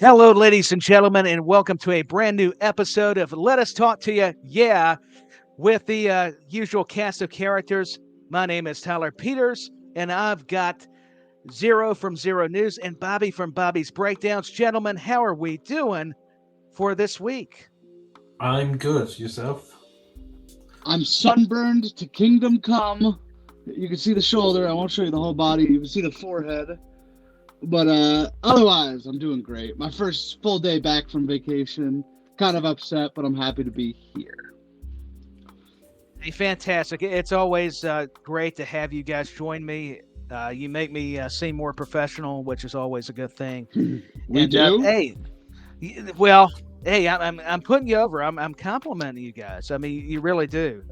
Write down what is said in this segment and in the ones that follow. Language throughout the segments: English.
Hello, ladies and gentlemen, and welcome to a brand new episode of Let Us Talk to You, yeah, with the usual cast of characters. My name is Tyler Peters, and I've got Xero from Xero News and Bobby from Bobby's Breakdowns. Gentlemen, how are we doing for this week? I'm good. Yourself? I'm sunburned to kingdom come. You can see the shoulder. I won't show you the whole body. You can see the forehead. But otherwise, I'm doing great. My first full day back from vacation. Kind of upset, but I'm happy to be here. Hey, fantastic. It's always great to have you guys join me. You make me seem more professional, which is always a good thing. We do? Hey, well, hey, I'm putting you over. I'm complimenting you guys. I mean, you really do.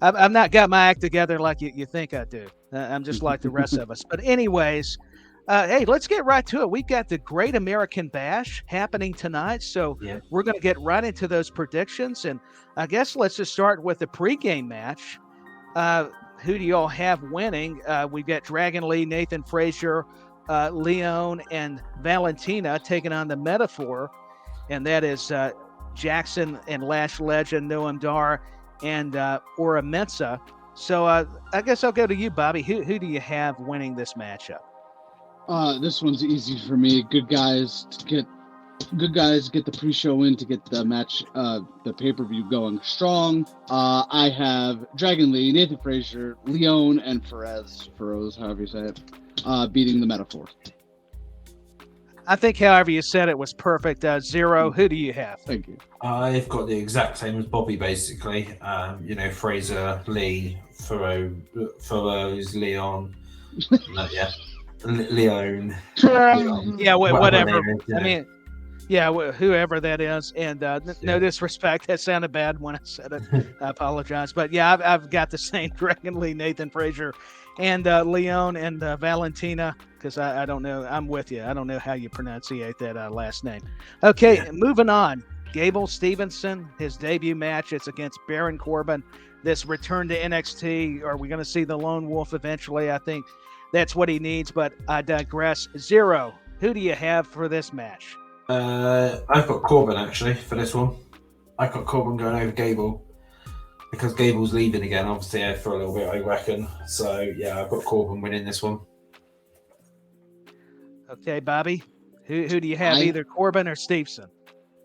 I've not got my act together like you think I do. I'm just like the rest of us. But anyways, hey, let's get right to it. We've got the Great American Bash happening tonight, so we're going to get right into those predictions. And I guess let's just start with the pregame match. Who do y'all have winning? We've got Dragon Lee, Nathan Frazier, Leon, and Valentina taking on the Metaphor, and that is Jackson and Lash Legend, Noam Dar, and Ora Mensa. So I guess I'll go to you, Bobby. Who do you have winning this matchup? This one's easy for me. Good guys get the pre-show in to get the match, the pay-per-view going strong. I have Dragon Lee, Nathan Frazier, Leon, and Feroz, however you say it, beating the Metaphor. I think however you said it was perfect. Xero, who do you have? Thank you. I've got the exact same as Bobby, basically. Fraser, Lee, Feroz, Leon. Leon. Yeah, whatever. Yeah. I mean, yeah, whoever that is. And no disrespect, that sounded bad when I said it. I apologize. But yeah, I've got the same Dragon Lee, Nathan Frazier, and Leon and Valentina, because I don't know. I'm with you. I don't know how you pronunciate that last name. Okay, moving on. Gable Stevenson, his debut match. It's against Baron Corbin. This return to NXT. Are we going to see the Lone Wolf eventually? I think that's what he needs, but I digress. Xero, who do you have for this match? I've got Corbin, actually, for this one. I've got Corbin going over Gable because Gable's leaving again, obviously, for a little bit, I reckon. So, yeah, I've got Corbin winning this one. Okay, Bobby, who do you have, either Corbin or Stevenson?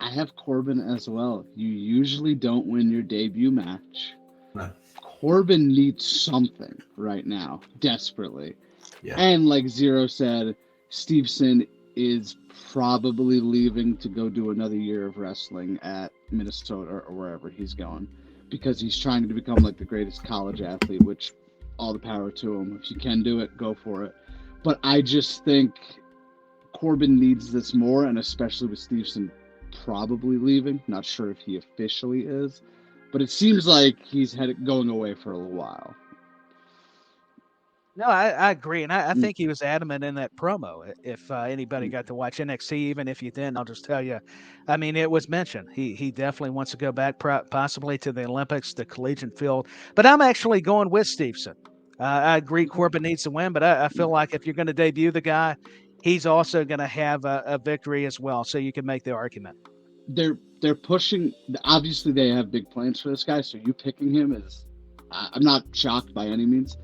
I have Corbin as well. You usually don't win your debut match. No. Corbin needs something right now, desperately. Yeah. And like Xero said, Stevenson is probably leaving to go do another year of wrestling at Minnesota or wherever he's going, because he's trying to become like the greatest college athlete, which all the power to him. If you can do it, go for it. But I just think Corbin needs this more, and especially with Stevenson probably leaving. Not sure if he officially is, but it seems like he's going away for a little while. No, I agree, and I think he was adamant in that promo. If anybody got to watch NXT, even if you didn't, I'll just tell you. I mean, it was mentioned. He definitely wants to go back possibly to the Olympics, the collegiate field. But I'm actually going with Stevenson. I agree Corbin needs to win, but I feel like if you're going to debut the guy, he's also going to have a victory as well, so you can make the argument. They're pushing. Obviously, they have big plans for this guy, so you picking him is. I'm not shocked by any means.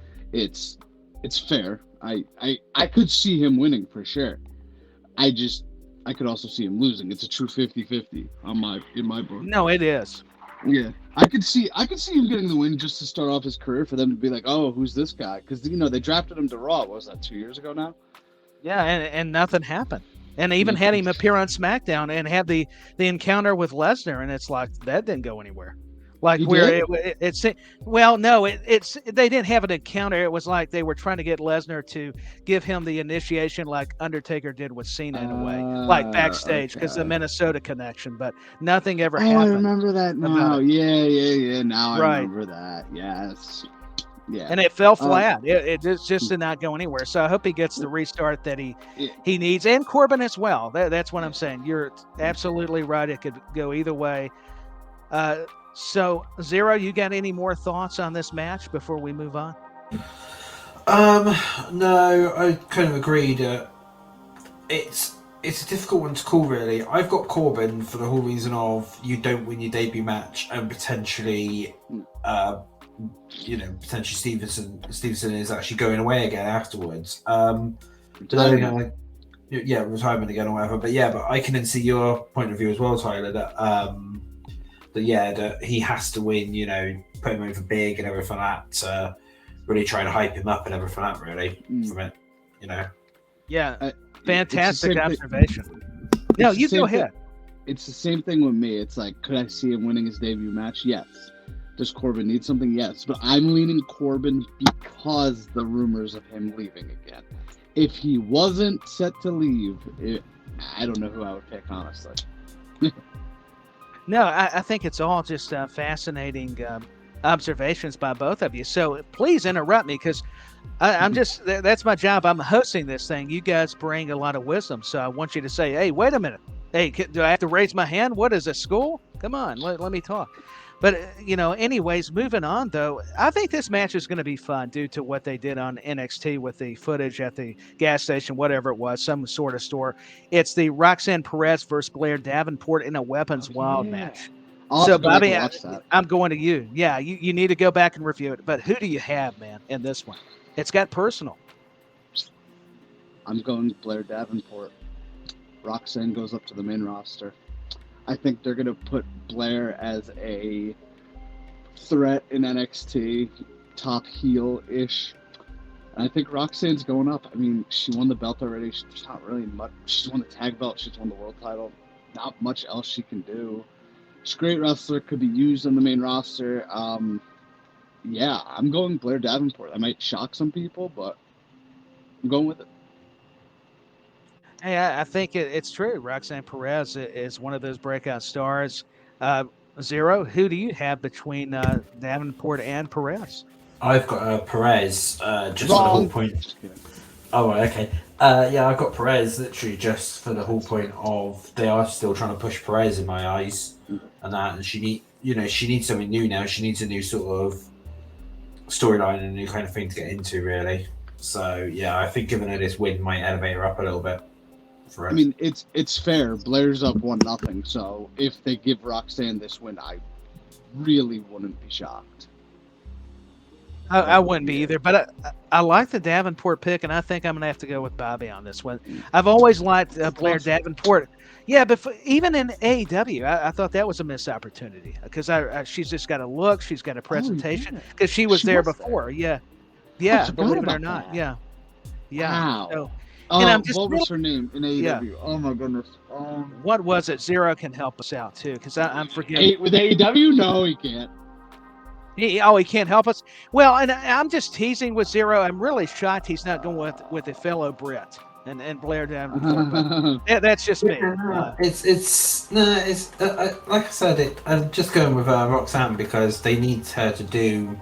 It's fair. I could see him winning for sure. I could also see him losing. It's a true 50-50 in my book. No, it is. Yeah. I could see him getting the win just to start off his career, for them to be like, oh, who's this guy? Because they drafted him to Raw. What was that, 2 years ago now? Yeah, and nothing happened. And they even had him appear on SmackDown and have the encounter with Lesnar, and it's like that didn't go anywhere. Like He where did? it's well, no, it's they didn't have an encounter. It was like they were trying to get Lesnar to give him the initiation, like Undertaker did with Cena in a way, like backstage, because the Minnesota connection. But nothing ever happened. I remember that now. Yeah. Now Right. I remember that. Yes. Yeah. And it fell flat. It just did not go anywhere. So I hope he gets the restart that he needs, and Corbin as well. That's what I'm saying. You're absolutely right. It could go either way. So, Xero, you got any more thoughts on this match before we move on? No, I kind of agreed. It's It's a difficult one to call, really. I've got Corbin for the whole reason of you don't win your debut match and potentially, potentially Stevenson is actually going away again afterwards. Retirement again or whatever. But I can then see your point of view as well, Tyler. That he has to win. Put him over big and everything like that. Really trying to hype him up and everything like that. Really from it. Yeah. Fantastic observation. No, you go ahead. It's the same thing with me. It's like, could I see him winning his debut match? Yes. Does Corbin need something? Yes. But I'm leaning Corbin because the rumors of him leaving again. If he wasn't set to leave, I don't know who I would pick, honestly. No, I think it's all just fascinating observations by both of you. So please interrupt me because that's my job. I'm hosting this thing. You guys bring a lot of wisdom. So I want you to say, hey, wait a minute. Hey, do I have to raise my hand? What is this, school? Come on, let me talk. But, anyways, moving on, though, I think this match is going to be fun due to what they did on NXT with the footage at the gas station, whatever it was, some sort of store. It's the Roxanne Perez versus Blair Davenport in a Weapons Wild match. So, Bobby, I'm going to you. Yeah, you need to go back and review it. But who do you have, man, in this one? It's got personal. I'm going with Blair Davenport. Roxanne goes up to the main roster. I think they're going to put Blair as a threat in NXT, top heel-ish. And I think Roxanne's going up. I mean, she won the belt already. There's not really much. She's won the tag belt. She's won the world title. Not much else she can do. She's a great wrestler. Could be used on the main roster. I'm going Blair Davenport. I might shock some people, but I'm going with it. Hey, I think it's true. Roxanne Perez is one of those breakout stars. Xero, who do you have between Davenport and Perez? I've got Perez just for the whole point. Oh, okay. I've got Perez literally just for the whole point of they are still trying to push Perez in my eyes, and she needs something new now. She needs a new sort of storyline and a new kind of thing to get into, really. So I think giving her this win might elevate her up a little bit. I mean, it's fair. Blair's up 1-0, so if they give Roxanne this win, I really wouldn't be shocked. I wouldn't be either, but I like the Davenport pick, and I think I'm going to have to go with Bobby on this one. I've always liked Blair Davenport. Yeah, but even in AEW, I thought that was a missed opportunity because she's just got a look, she's got a presentation because she was there before. There. Yeah, believe it or not. That. Yeah. Wow. So, what was her name in AEW? Yeah. Oh my goodness. What was it? Xero can help us out too, because I'm forgetting. With AEW, no, he can't. He can't help us. Well, and I'm just teasing with Xero. I'm really shocked he's not going with a fellow Brit and Blair Davenport. That's just me. It's like I said. I'm just going with Roxanne because they need her to do.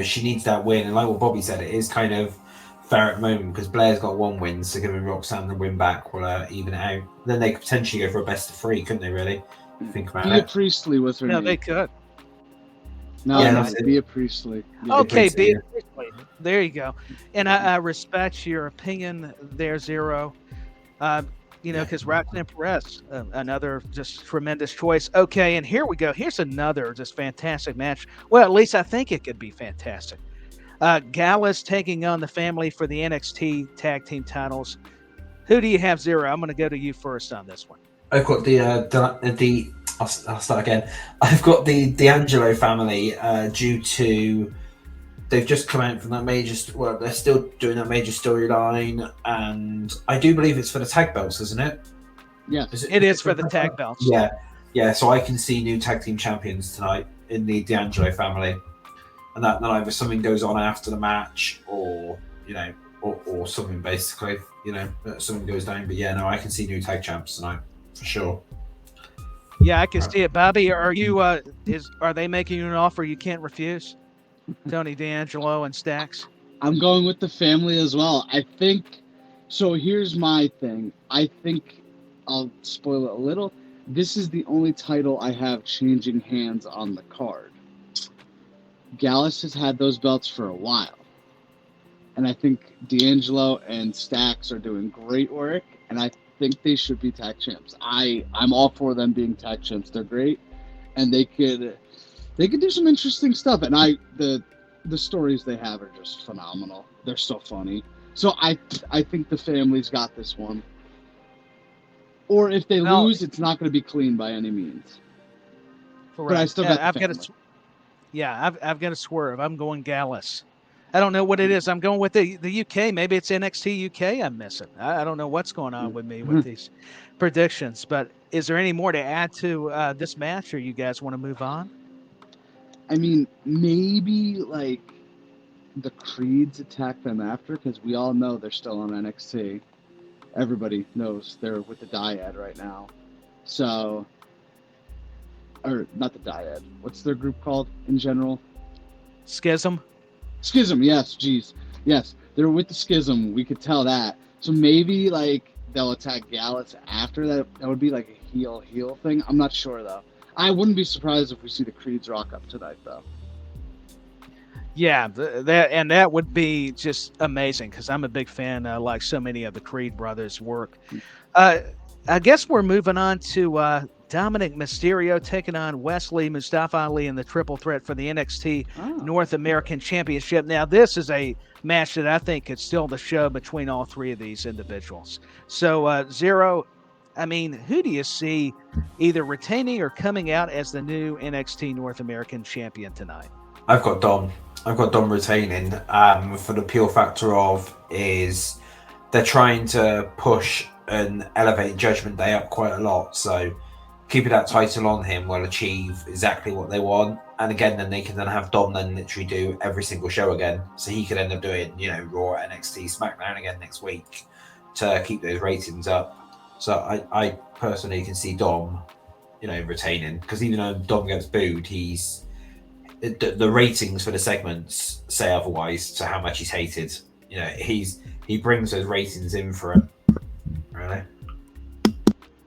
She needs that win, and like what Bobby said, it is kind of fair at the moment because Blair's got one win, so giving Roxanne the win back will even it out. Then they could potentially go for a best of 3, couldn't they? Really? Think about it. Priestley was her name. No, they could. No, Bea Priestley. Okay, Bea Priestley. There you go. And I respect your opinion there, Xero. Because Roxanne Perez, another just tremendous choice. Okay, and here we go. Here's another just fantastic match. Well, at least I think it could be fantastic. Gallus taking on the family for the NXT tag team titles. Who do you have, Xero? I'm going to go to you first on this one. I've got the I'll start again. I've got the D'Angelo family due to they've just come out from that major. Well, they're still doing that major storyline, and I do believe it's for the tag belts, isn't it? Yeah, it is for the tag belts. Yeah. So I can see new tag team champions tonight in the D'Angelo family, and that either something goes on after the match, or or something basically, something goes down. But I can see new tag champs tonight for sure. Yeah, I can see it. Bobby, are you? Are they making you an offer you can't refuse? Tony D'Angelo and Stacks. I'm going with the family as well. I think. So here's my thing. I think I'll spoil it a little. This is the only title I have changing hands on the card. Gallus has had those belts for a while, and I think D'Angelo and Stacks are doing great work. And I think they should be tag champs. I'm all for them being tag champs. They're great, and they could do some interesting stuff. And the stories they have are just phenomenal. They're so funny. So I think the family's got this one. Or if they lose, it's not going to be clean by any means. Correct. But I still got the family. I've got to swerve. I'm going Gallus. I don't know what it is. I'm going with the UK. Maybe it's NXT UK I'm missing. I don't know what's going on with me with these predictions. But is there any more to add to this match, or you guys want to move on? I mean, maybe like the Creeds attack them after, because we all know they're still on NXT. Everybody knows they're with the Dyad right now. So, or not the Dyad. What's their group called in general? Schism. Schism, yes, geez. Yes, they're with the Schism. We could tell that. So maybe, like, they'll attack Gallus after that. That would be, like, a heel thing. I'm not sure, though. I wouldn't be surprised if we see the Creeds rock up tonight, though. Yeah, that would be just amazing, because I'm a big fan, like so many of the Creed brothers' work. I guess we're moving on to Dominic Mysterio taking on Wesley, Mustafa Ali in the triple threat for the NXT North American Championship. Now, this is a match that I think could steal the show between all three of these individuals. So, Xero, I mean, who do you see either retaining or coming out as the new NXT North American Champion tonight? I've got Dom retaining for the pure factor of is they're trying to push and elevate Judgment Day up quite a lot. So keeping that title on him will achieve exactly what they want. And again, then they can then have Dom then literally do every single show again. So he could end up doing, Raw, NXT, SmackDown again next week to keep those ratings up. So I personally can see Dom, retaining, because even though Dom gets booed, the ratings for the segments say otherwise to how much he's hated. He brings those ratings in for it. Really?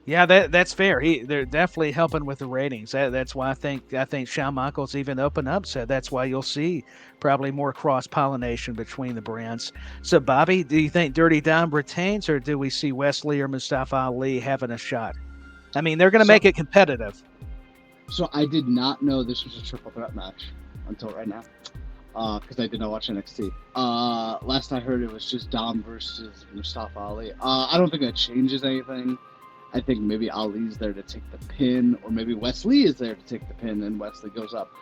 Yeah, that's fair. They're definitely helping with the ratings. That's why I think Shawn Michaels even opened up. So that's why you'll see probably more cross-pollination between the brands. So, Bobby, do you think Dirty Dom retains, or do we see Wesley or Mustafa Ali having a shot? I mean, they're going to make it competitive. So I did not know this was a triple threat match until right now, because I did not watch NXT. Last I heard, it was just Dom versus Mustafa Ali. I don't think that changes anything. I think maybe Ali's there to take the pin, or maybe Wesley is there to take the pin, and Wesley goes up.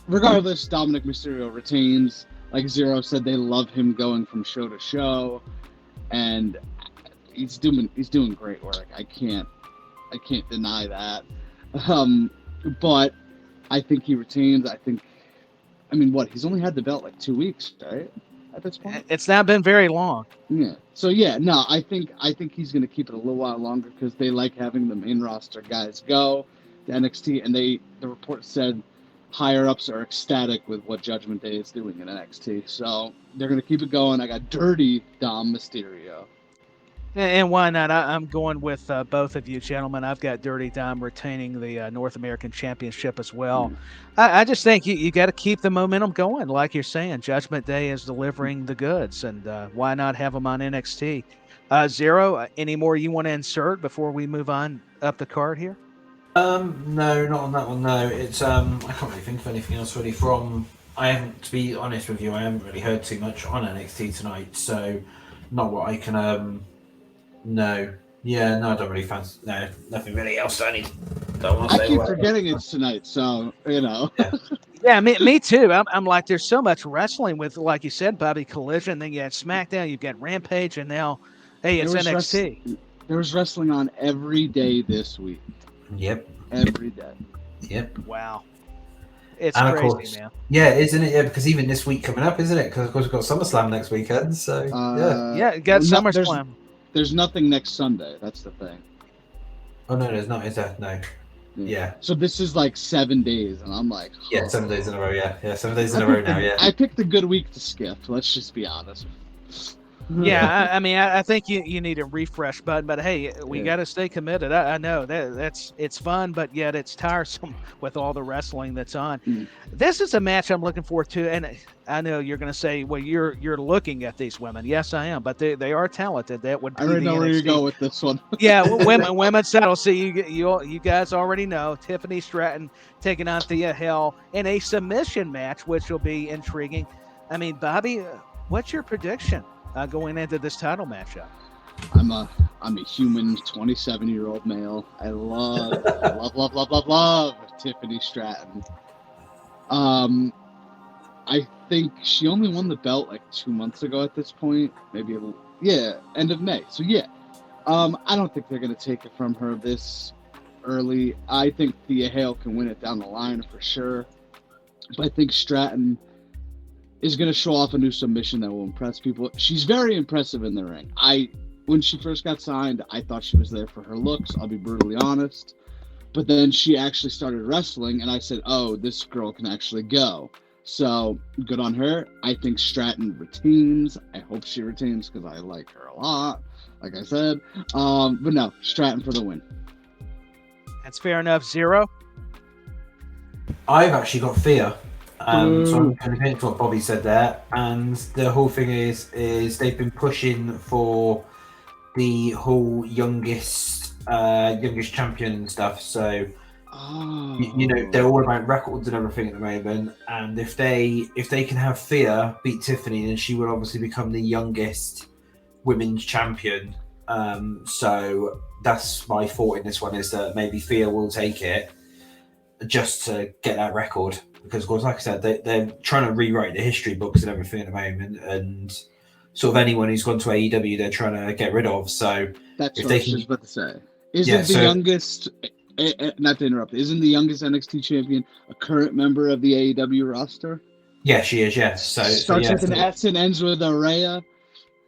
Regardless, Dominic Mysterio retains. Like Xero said, they love him going from show to show, and he's doing great work. I can't deny that. But I think he retains. He's only had the belt like 2 weeks, right? At this point, it's not been very long. Yeah. So I think he's going to keep it a little while longer, because they like having the main roster guys go to NXT, and the report said higher ups are ecstatic with what Judgment Day is doing in NXT. So they're going to keep it going. I got Dirty Dom Mysterio. And why not? I'm going with both of you, gentlemen. I've got Dirty Dom retaining the North American Championship as well. I just think you got to keep the momentum going. Like you're saying, Judgment Day is delivering the goods, and why not have them on NXT? Xero, any more you want to insert before we move on up the card here? No, not on that one, no. It's I can't really think of anything else really to be honest with you, I haven't really heard too much on NXT tonight, so not what I can No. Yeah, no, I don't really fancy. No, nothing really else. I keep forgetting it's tonight, so Yeah. Yeah, me too. I'm like, there's so much wrestling with, like you said, Bobby, Collision. Then you had SmackDown, you've got Rampage, and now, hey, it's NXT. There was wrestling on every day this week. Yep. Every day. Yep. Wow. It's and crazy, course, man. Yeah, isn't it? Yeah, because even this week coming up, isn't it? Because of course we've got SummerSlam next weekend. So yeah, you got SummerSlam. There's nothing next Sunday. That's the thing. Oh no, there's not. Is there? No. Yeah. So this is like 7 days, and I'm like, yeah, 7 days in a row. Yeah, 7 days in a row now. Yeah. I picked a good week to skip. Let's just be honest. Yeah, I mean, I think you need a refresh button, but hey, we got to stay committed. I know it's fun, but yet it's tiresome with all the wrestling that's on. This is a match I'm looking forward to, and I know you're going to say, well, you're looking at these women. Yes, I am, but they are talented. That would be I already know where you go with this one. Yeah, women's title. So you guys already know Tiffany Stratton taking on Thea Hale in a submission match, which will be intriguing. I mean, Bobby, what's your prediction going into this title matchup? I'm a human 27-year-old male. I love Tiffany Stratton. I think she only won the belt like 2 months ago at this point, maybe end of May. So I don't think they're gonna take it from her this early. I think Thea Hale can win it down the line for sure, but I think Stratton is going to show off a new submission that will impress people. She's very impressive in the ring. When she first got signed, I thought she was there for her looks. I'll be brutally honest. But then she actually started wrestling, and I said, oh, this girl can actually go. So good on her. I think Stratton retains. I hope she retains because I like her a lot, like I said. But no, Stratton for the win. That's fair enough. Xero? I've actually got Thea. So I'm going to hint what Bobby said there, and the whole thing is they've been pushing for the whole youngest champion and stuff. So you know they're all about records and everything at the moment. And if they can have Thea beat Tiffany, then she will obviously become the youngest women's champion. So that's my thought in this one, is that maybe Thea will take it just to get that record. Because, of course, like I said, they're trying to rewrite the history books and everything at the moment, and sort of anyone who's gone to AEW, they're trying to get rid of. So that's what I was just about to say. Isn't the youngest? Not to interrupt. Isn't the youngest NXT champion a current member of the AEW roster? Yeah, she is. Yes. So starts with an S and ends with a Rhea.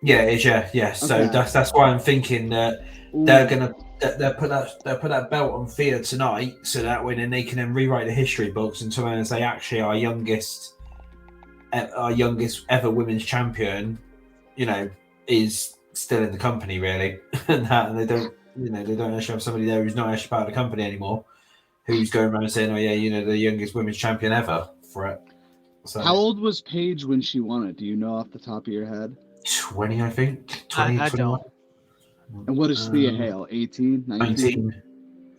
Yeah, it is. Yeah. So that's why I'm thinking that they're gonna. They'll put that belt on Thea tonight, so that way then they can then rewrite the history books and turn and say, actually, our youngest ever women's champion, is still in the company really, and they don't actually have somebody there who's not actually part of the company anymore, who's going around saying, oh yeah, the youngest women's champion ever for it. So, how old was Paige when she won it? Do you know off the top of your head? 20, I think. 20, I 21. don't. And what is Thea Hale? 18? 19?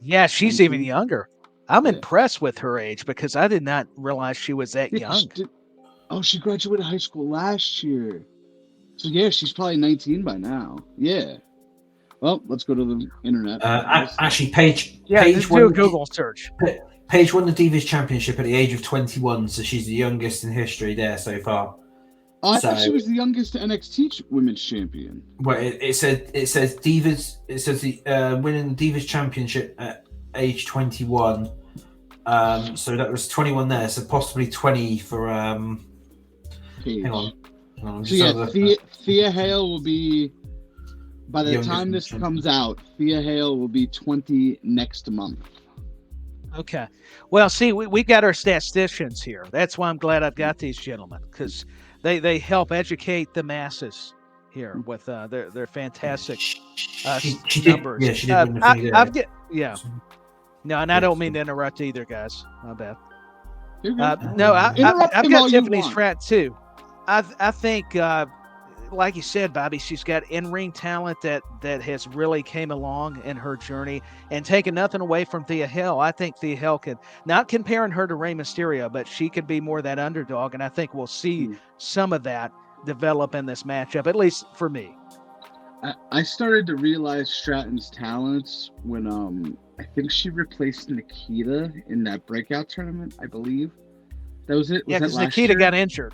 Yeah, she's 19? even younger. I'm impressed with her age because I did not realize she was that young. She graduated high school last year. So yeah, she's probably 19 by now. Yeah. Well, let's go to the internet. Actually, Paige. Yeah, Paige do a Google search. Paige won the Divas Championship at the age of 21, so she's the youngest in history there so far. Oh, I thought she was the youngest NXT women's champion. Well, it says Divas. It says the winning the Divas Championship at age 21. So that was 21 there. So possibly 20 for Paige. Hang on. So yeah, Thea Hale will be, by the time this comes out, Thea Hale will be 20 next month. Okay. Well, see, we got our statisticians here. That's why I'm glad I've got these gentlemen, because they help educate the masses here with their fantastic numbers. Yeah, she did. No, and I don't mean to interrupt either, guys. My bad. No, I've got Tiffany Stratton too. I think, like you said, Bobby, she's got in-ring talent that has really came along in her journey, and taking nothing away from Thea Hale. I think Thea Hale could, not comparing her to Rey Mysterio, but she could be more that underdog, and I think we'll see some of that develop in this matchup, at least for me. I started to realize Stratton's talents when I think she replaced Nikita in that breakout tournament, I believe. That was it? Yeah, because Nikita got injured.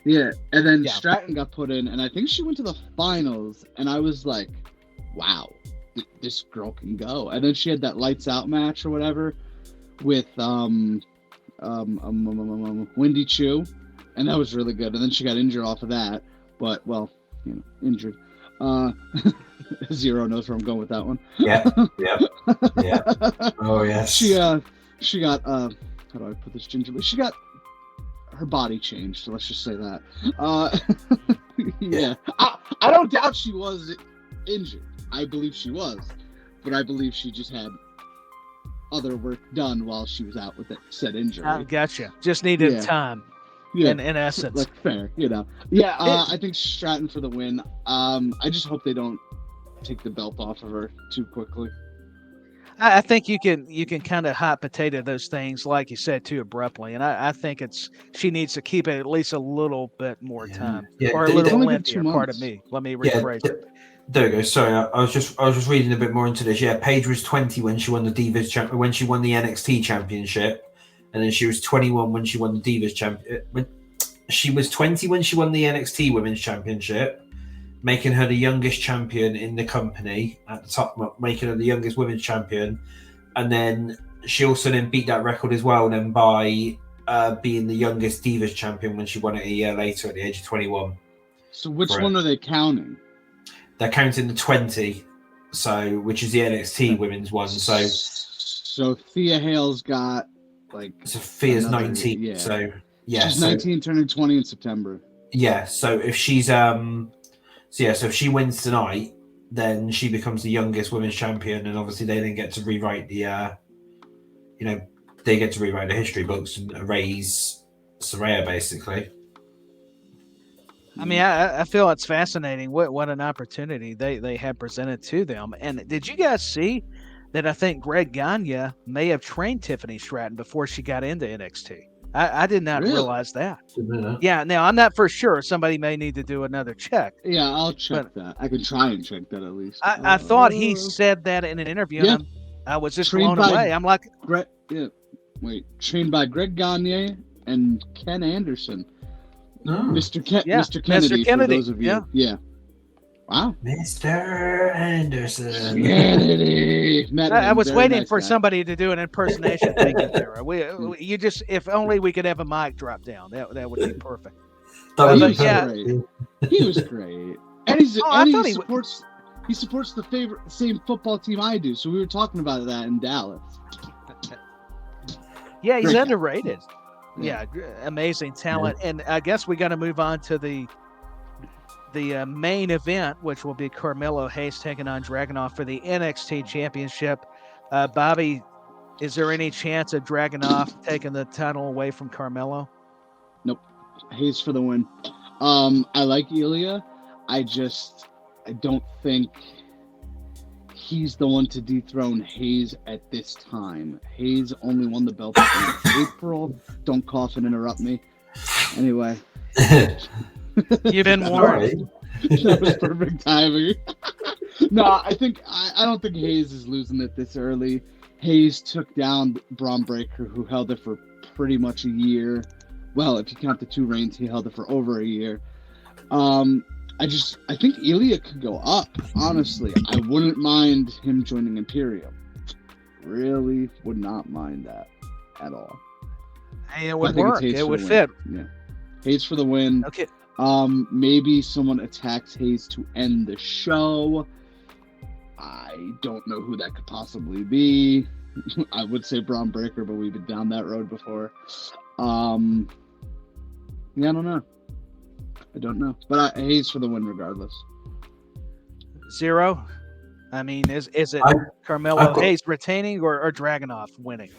Yeah, and then Stratton got put in, and I think she went to the finals, and I was like, wow, this girl can go. And then she had that lights out match or whatever with Wendy Chu, and that was really good. And then she got injured off of that, but, well, injured. Xero knows where I'm going with that one. Yeah. Oh, yes. She got, how do I put this gingerly? She got her body changed, so let's just say that. Yeah. I don't doubt she was injured. I believe she was, but I believe she just had other work done while she was out with that said injury. I gotcha. Just needed Yeah. time. Yeah, in essence. like fair, Yeah, I think Stratton for the win. I just hope they don't take the belt off of her too quickly. I think you can kind of hot potato those things, like you said, too abruptly, and I think she needs to keep it at least a little bit more time, or a little lengthier. Pardon me. Let me rephrase it. There we go. Sorry, I was just reading a bit more into this. Yeah, Paige was 20 when she won the Divas when she won the NXT Championship, and then she was 21 when she won the Divas Champion. She was 20 when she won the NXT Women's Championship, making her the youngest champion in the company at the top, making her the youngest women's champion, and then she also then beat that record as well, then by being the youngest Divas champion when she won it a year later at the age of 21. So which one are they counting? They're counting the 20, which is the NXT women's one. So Thea Hale's got Thea's 19. Yeah. So yeah, she's 19, turning 20 in September. Yeah. So if she's so if she wins tonight, then she becomes the youngest women's champion, and obviously they then get to rewrite the they get to rewrite the history books and erase Saraya basically. I mean, I feel it's fascinating what an opportunity they have presented to them. And did you guys see that? I think Greg Gagne may have trained Tiffany Stratton before she got into NXT. I did not realize that. Yeah, now I'm not for sure. Somebody may need to do another check. Yeah, I'll check that. I can try and check that at least. I thought he said that in an interview. Yeah. And I was just blown away. I'm like, trained by Greg Gagne and Ken Anderson. Mr. Kennedy. Mr. Kennedy. For those of you. Yeah. Wow. Mr. Anderson. Kennedy. I was waiting for somebody to do an impersonation. Thank you, Sarah. If only we could have a mic drop down. That would be perfect. He was great. And he supports the same football team I do. So we were talking about that in Dallas. Yeah, he's underrated. Yeah, amazing talent. And I guess we got to move on to the main event, which will be Carmelo Hayes taking on Dragunov for the NXT Championship. Bobby, is there any chance of Dragunov taking the title away from Carmelo? Nope. Hayes for the win. I like Ilya. I don't think he's the one to dethrone Hayes at this time. Hayes only won the belt in April. Don't cough and interrupt me. Anyway. You've been warned. That was perfect timing. No, I don't think Hayes is losing it this early. Hayes took down Braun Breaker, who held it for pretty much a year. Well, if you count the 2 reigns, he held it for over a year. I think Ilya could go up, honestly. I wouldn't mind him joining Imperium. Really would not mind that at all. Hey, it would work. It would fit. Yeah. Hayes for the win. Okay. Maybe someone attacks Hayes to end the show. I don't know who that could possibly be. I would say Braun Breaker, but we've been down that road before. I don't know. But Hayes for the win regardless. Xero? I mean, is it Carmelo Hayes retaining or Dragunov winning?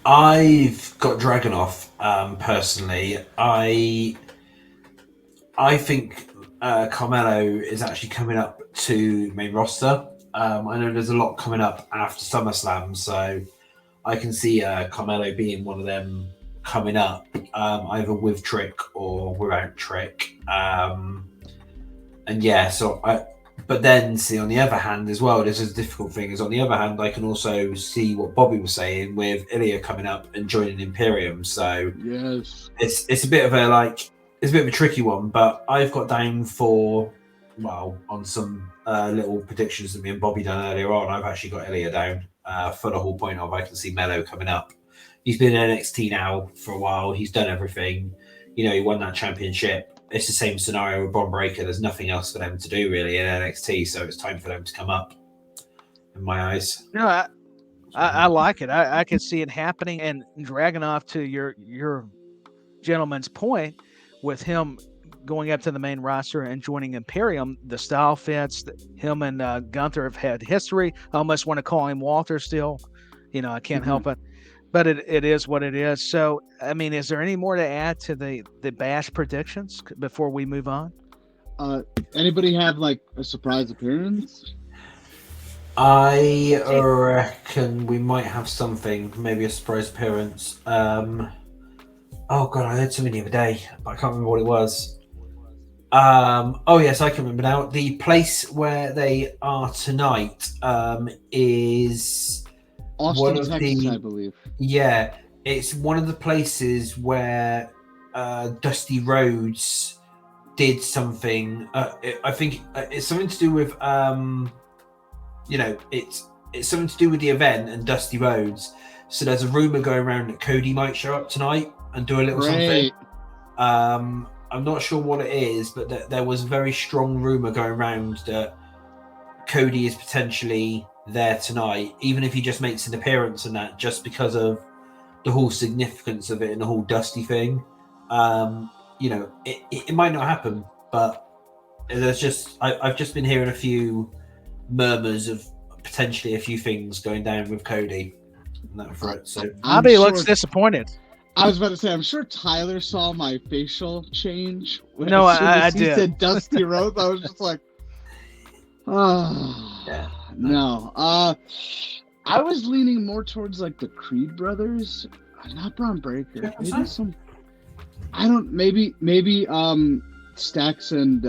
I've got Dragunov, personally. I think Carmelo is actually coming up to main roster. I know there's a lot coming up after SummerSlam, so I can see Carmelo being one of them coming up, either with Trick or without Trick. But then see on the other hand as well, this is a difficult thing, is on the other hand, I can also see what Bobby was saying with Ilya coming up and joining Imperium. So yes, it's a bit of a tricky one, but I've got down for, on some little predictions that me and Bobby done earlier on, I've actually got Ilya down for the whole point of I can see Melo coming up. He's been in NXT now for a while. He's done everything. He won that championship. It's the same scenario with Braun Breaker. There's nothing else for them to do really in NXT, so it's time for them to come up, in my eyes. No, I like it. I can see it happening. And Dragunov, to your gentleman's point, with him going up to the main roster and joining Imperium. The style fits. Him and Gunther have had history. I almost want to call him Walter still. I can't help it. But it is what it is. So, I mean, is there any more to add to the Bash predictions before we move on? Anybody have like a surprise appearance? I reckon we might have something, maybe a surprise appearance. Oh god, I heard something the other day, but I can't remember what it was. Oh yes, I can remember now. The place where they are tonight is Austin, Texas, I believe. Yeah, it's one of the places where Dusty Rhodes did something. I think it's something to do with it's something to do with the event and Dusty Rhodes. So there's a rumor going around that Cody might show up tonight and do a little something. I'm not sure what it is, but there was a very strong rumor going around that Cody is potentially there tonight, even if he just makes an appearance and that, just because of the whole significance of it and the whole Dusty thing. It might not happen, but there's just I've just been hearing a few murmurs of potentially a few things going down with Cody. And that for it. So Bobby looks disappointed. I was about to say, I'm sure Tyler saw my facial change. No, I did. He said Dusty Rhodes. I was just like, oh, yeah. No. I was leaning more towards like the Creed brothers, not Braun Breaker. Maybe some. I don't. Maybe Stax and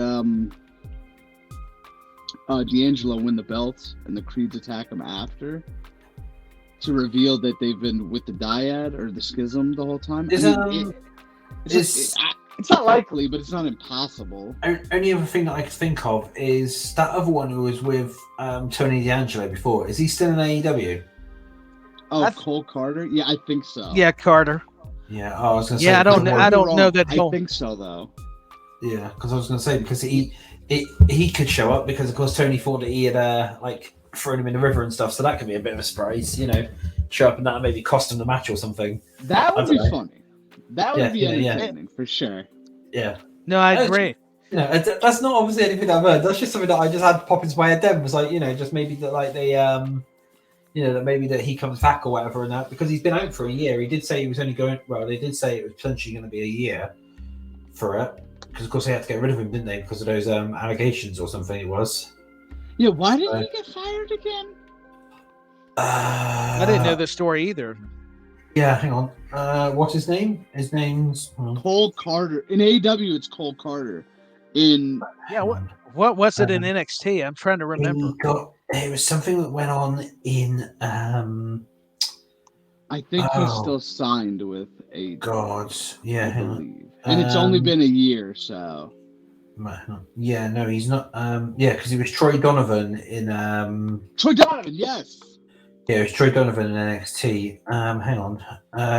D'Angelo win the belts, and the Creeds attack them after, to reveal that they've been with the dyad or the schism the whole time. It's not likely, but it's not impossible. Only other thing that I could think of is that other one who was with Tony D'Angelo before. Is he still in AEW? Oh, Cole Carter? Yeah, I think so. Yeah, Carter. Yeah, I was going to say. Yeah, I don't know that. I think so, though. Yeah, because I was going to say, because he could show up, because of course Tony thought that he had thrown him in the river and stuff, so that could be a bit of a surprise, show up and that maybe cost him the match or something. That would be funny. That would be entertaining for sure. Yeah. No, I agree. That's not obviously anything I've heard. That's just something that I just had pop into my head then. Was like, just maybe that that maybe that he comes back or whatever, and that because he's been out for a year. He did say he was only going. Well, they did say it was potentially going to be a year for it, because of course they had to get rid of him, didn't they? Because of those allegations or something. It was. Yeah. Why did he get fired again? I didn't know the story either. Yeah, hang on. What's his name? His name's Cole Carter. In AEW, it's Cole Carter. What was it in NXT? I'm trying to remember. It was something that went on in. I think he's still signed with AEW. God, yeah, I believe. And it's only been a year, so. Yeah, no, he's not. Because he was Troy Donovan in. Troy Donovan, yes. Yeah, it was Troy Donovan in NXT. Hang on,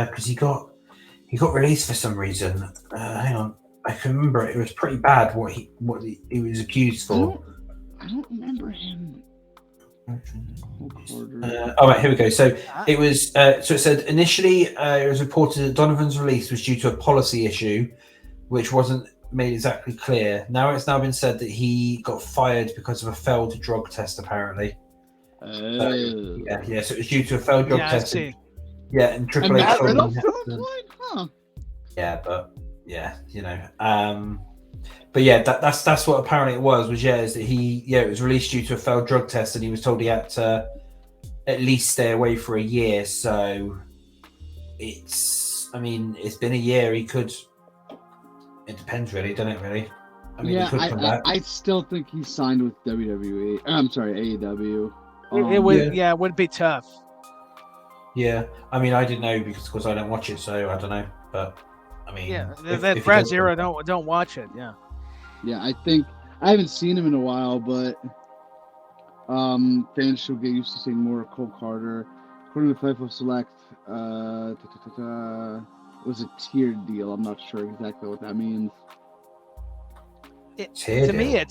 because he got released for some reason. Hang on, I can remember it was pretty bad what he was accused for. I don't remember him. All right, here we go. So it was. So it said initially it was reported that Donovan's release was due to a policy issue, which wasn't made exactly clear. Now it's been said that he got fired because of a failed drug test, apparently. So it was due to a failed drug test. And Triple H told him. Yeah, but but yeah, that's what apparently it was is that it was released due to a failed drug test, and he was told he had to at least stay away for a year. So it's been a year. He could. It depends, really, doesn't it? Really. He could come back. I still think he's signed with WWE. I'm sorry, AEW. It would be tough. Yeah, I didn't know because of course I don't watch it, so I don't know. But that Brad Xero don't watch it. Yeah. Yeah, I think I haven't seen him in a while, but fans should get used to seeing more of Cole Carter. According to Fightful Select, it was a tiered deal. I'm not sure exactly what that means. To me,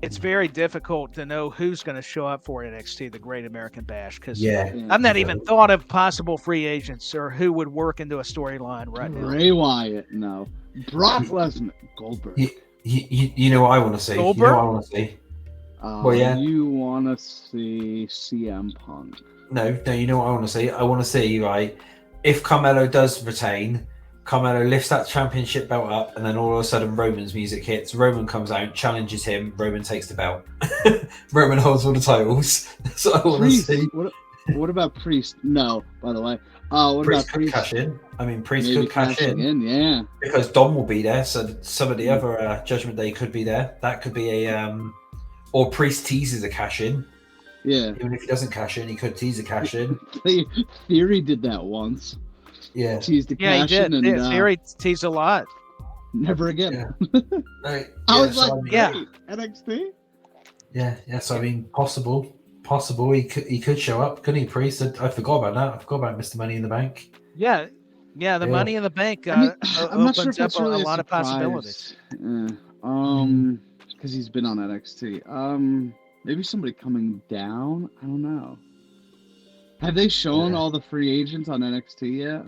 it's very difficult to know who's going to show up for NXT, the Great American Bash, because Yeah. I've not even thought of possible free agents or who would work into a storyline right now. Bray Wyatt, no. Brock Lesnar, Goldberg. You know what I want to see? Goldberg? You know what I want to see? Well, yeah. You want to see CM Punk. No, you know what I want to see? I want to see, right, if Carmelo does retain, Carmelo lifts that championship belt up, and then all of a sudden Roman's music hits. Roman comes out, challenges him. Roman takes the belt. Roman holds all the titles. That's what I want to see. What about Priest? No, by the way. What Priest about could Priest? cash in. I mean, Priest Maybe could cash in. Yeah. Because Dom will be there, so some of the other Judgment Day could be there. That could be a... or Priest teases a cash in. Yeah. Even if he doesn't cash in, he could tease a cash in. Theory did that once. Yeah. Teased the Yeah, he cash did. in and Theory teased a lot. never again. Yeah. Right. I was so like, I mean, yeah. great, NXT? Yeah. So I mean, possible. He could show up, couldn't he, Priest? I forgot about that. I forgot about Mr. Money in the Bank. Yeah. The Money in the Bank I'm not sure opens if up that's a really lot of surprise. possibilities. Because he's been on NXT. Maybe somebody coming down. I don't know. Have they shown all the free agents on NXT yet?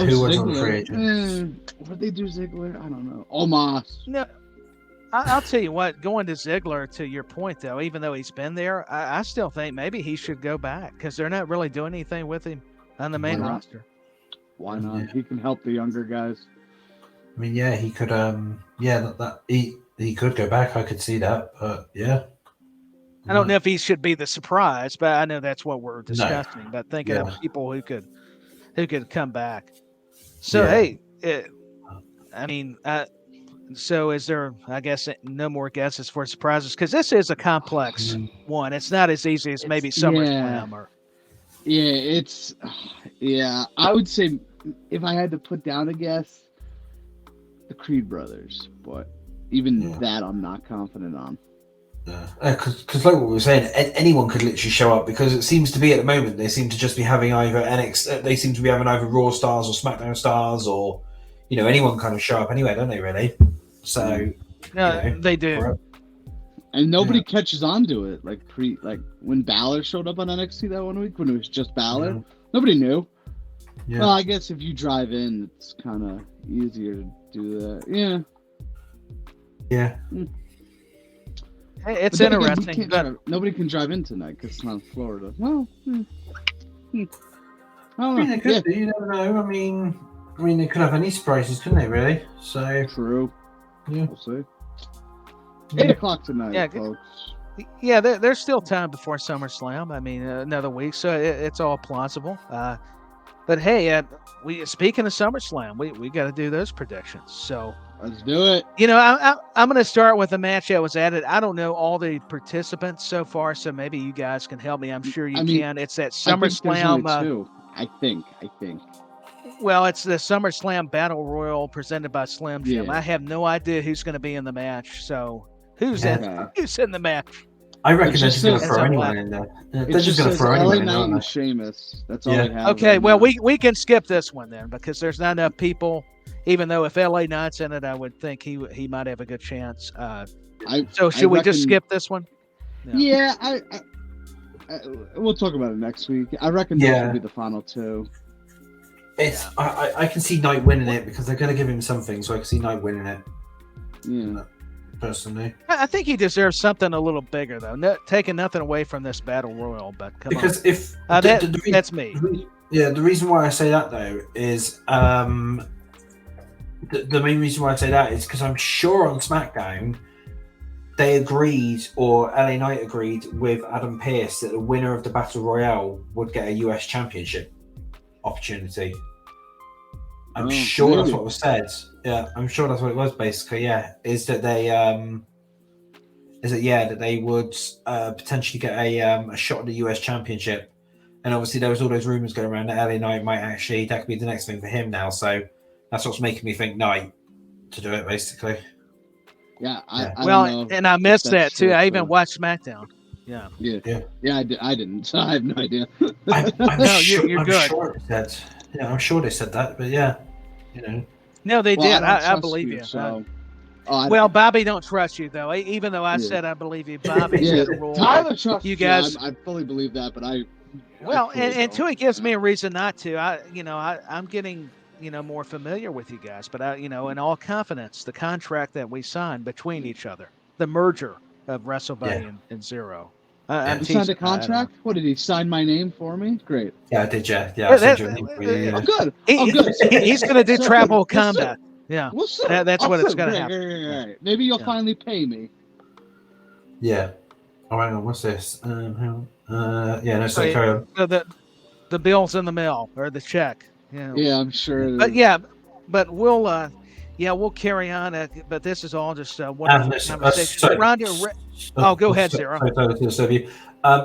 Who was on the free agent? Would they do Ziggler? I don't know. Omos. No, I'll tell you what. Going to Ziggler, to your point though, even though he's been there, I still think maybe he should go back because they're not really doing anything with him on the main roster. Why not? Yeah. He can help the younger guys. I mean, yeah, he could. He could go back. I could see that, but yeah. I don't know if he should be the surprise, but I know that's what we're discussing. But thinking of people who could come back. So hey, so is there? I guess no more guesses for surprises because this is a complex one. It's not as easy as maybe SummerSlam or. Yeah, I would say if I had to put down a guess, the Creed brothers, but even that I'm not confident on. Because like what we were saying, anyone could literally show up because it seems to be at the moment they seem to just be having either they seem to be having either Raw stars or SmackDown stars or anyone kind of show up anyway, don't they? Really? So they do. And nobody catches on to it. Like when Balor showed up on NXT that one week when it was just Balor, nobody knew. Yeah. Well, I guess if you drive in, it's kind of easier to do that. Yeah. Yeah. Hey, it's interesting, but nobody can drive in tonight because it's not Florida. Well, I don't know. They could do. You never know. I mean, they could have any surprises, couldn't they? Really? So true. Yeah. We'll see. 8 o'clock tonight, folks. Yeah, there's still time before SummerSlam. I mean, another week, so it's all plausible. But hey, speaking of SummerSlam, we got to do those predictions. So let's do it. I'm going to start with a match that was added. I don't know all the participants so far, so maybe you guys can help me. I'm sure you can. It's that SummerSlam. I think. Well, it's the SummerSlam Battle Royal presented by Slim Jim. Yeah. I have no idea who's going to be in the match. So who's in the match? I reckon they're just going to throw anyone in there. They're just going to throw anyone in there. and Sheamus. That's all we have. Okay, well, we can skip this one then because there's not enough people. Even though if LA Knight's in it, I would think he might have a good chance. So should we just skip this one? No. Yeah, we'll talk about it next week. I reckon this will be the final two. I can see Knight winning it because they're going to give him something, so I can see Knight winning it. Yeah. Personally, I think he deserves something a little bigger, though. Taking nothing away from this Battle Royal, but because if that's me. The reason why I say that though is the main reason why I say that is because I'm sure on SmackDown they agreed, or LA Knight agreed with Adam Pearce that the winner of the Battle Royale would get a US Championship opportunity. I'm sure that's what was said. Yeah, I'm sure that's what it was basically. Yeah, that they would potentially get a shot at the US Championship, and obviously there was all those rumors going around that LA Knight that could be the next thing for him now. So that's what's making me think Knight to do it basically. Yeah, and I missed that too. I even watched SmackDown. Yeah. I didn't. So I have no idea. You're good. I'm sure they said that, but yeah, No, they did. I I believe you. So Well, Bobby don't trust you though. Even though I said I believe you, Bobby's got a rule. Tyler trusts you guys. I fully believe that, but Well, and until he gives me a reason not to, I'm getting more familiar with you guys. But in all confidence, the contract that we signed between each other, the merger of WrestleBuddy and Xero. You signed a contract? What, did he sign my name for me? Great. Yeah, I did, yeah. Yeah, I sent you a link. Oh, good. He's going to do travel combat. Yeah, that's what it's going to happen. Right. Maybe you'll finally pay me. Yeah. Oh, hang on. What's this? Hang on. No, so carry on. The bill's in the mail, or the check. Yeah, I'm sure. But we'll carry on. But this is all just one conversation. Go ahead, Xero.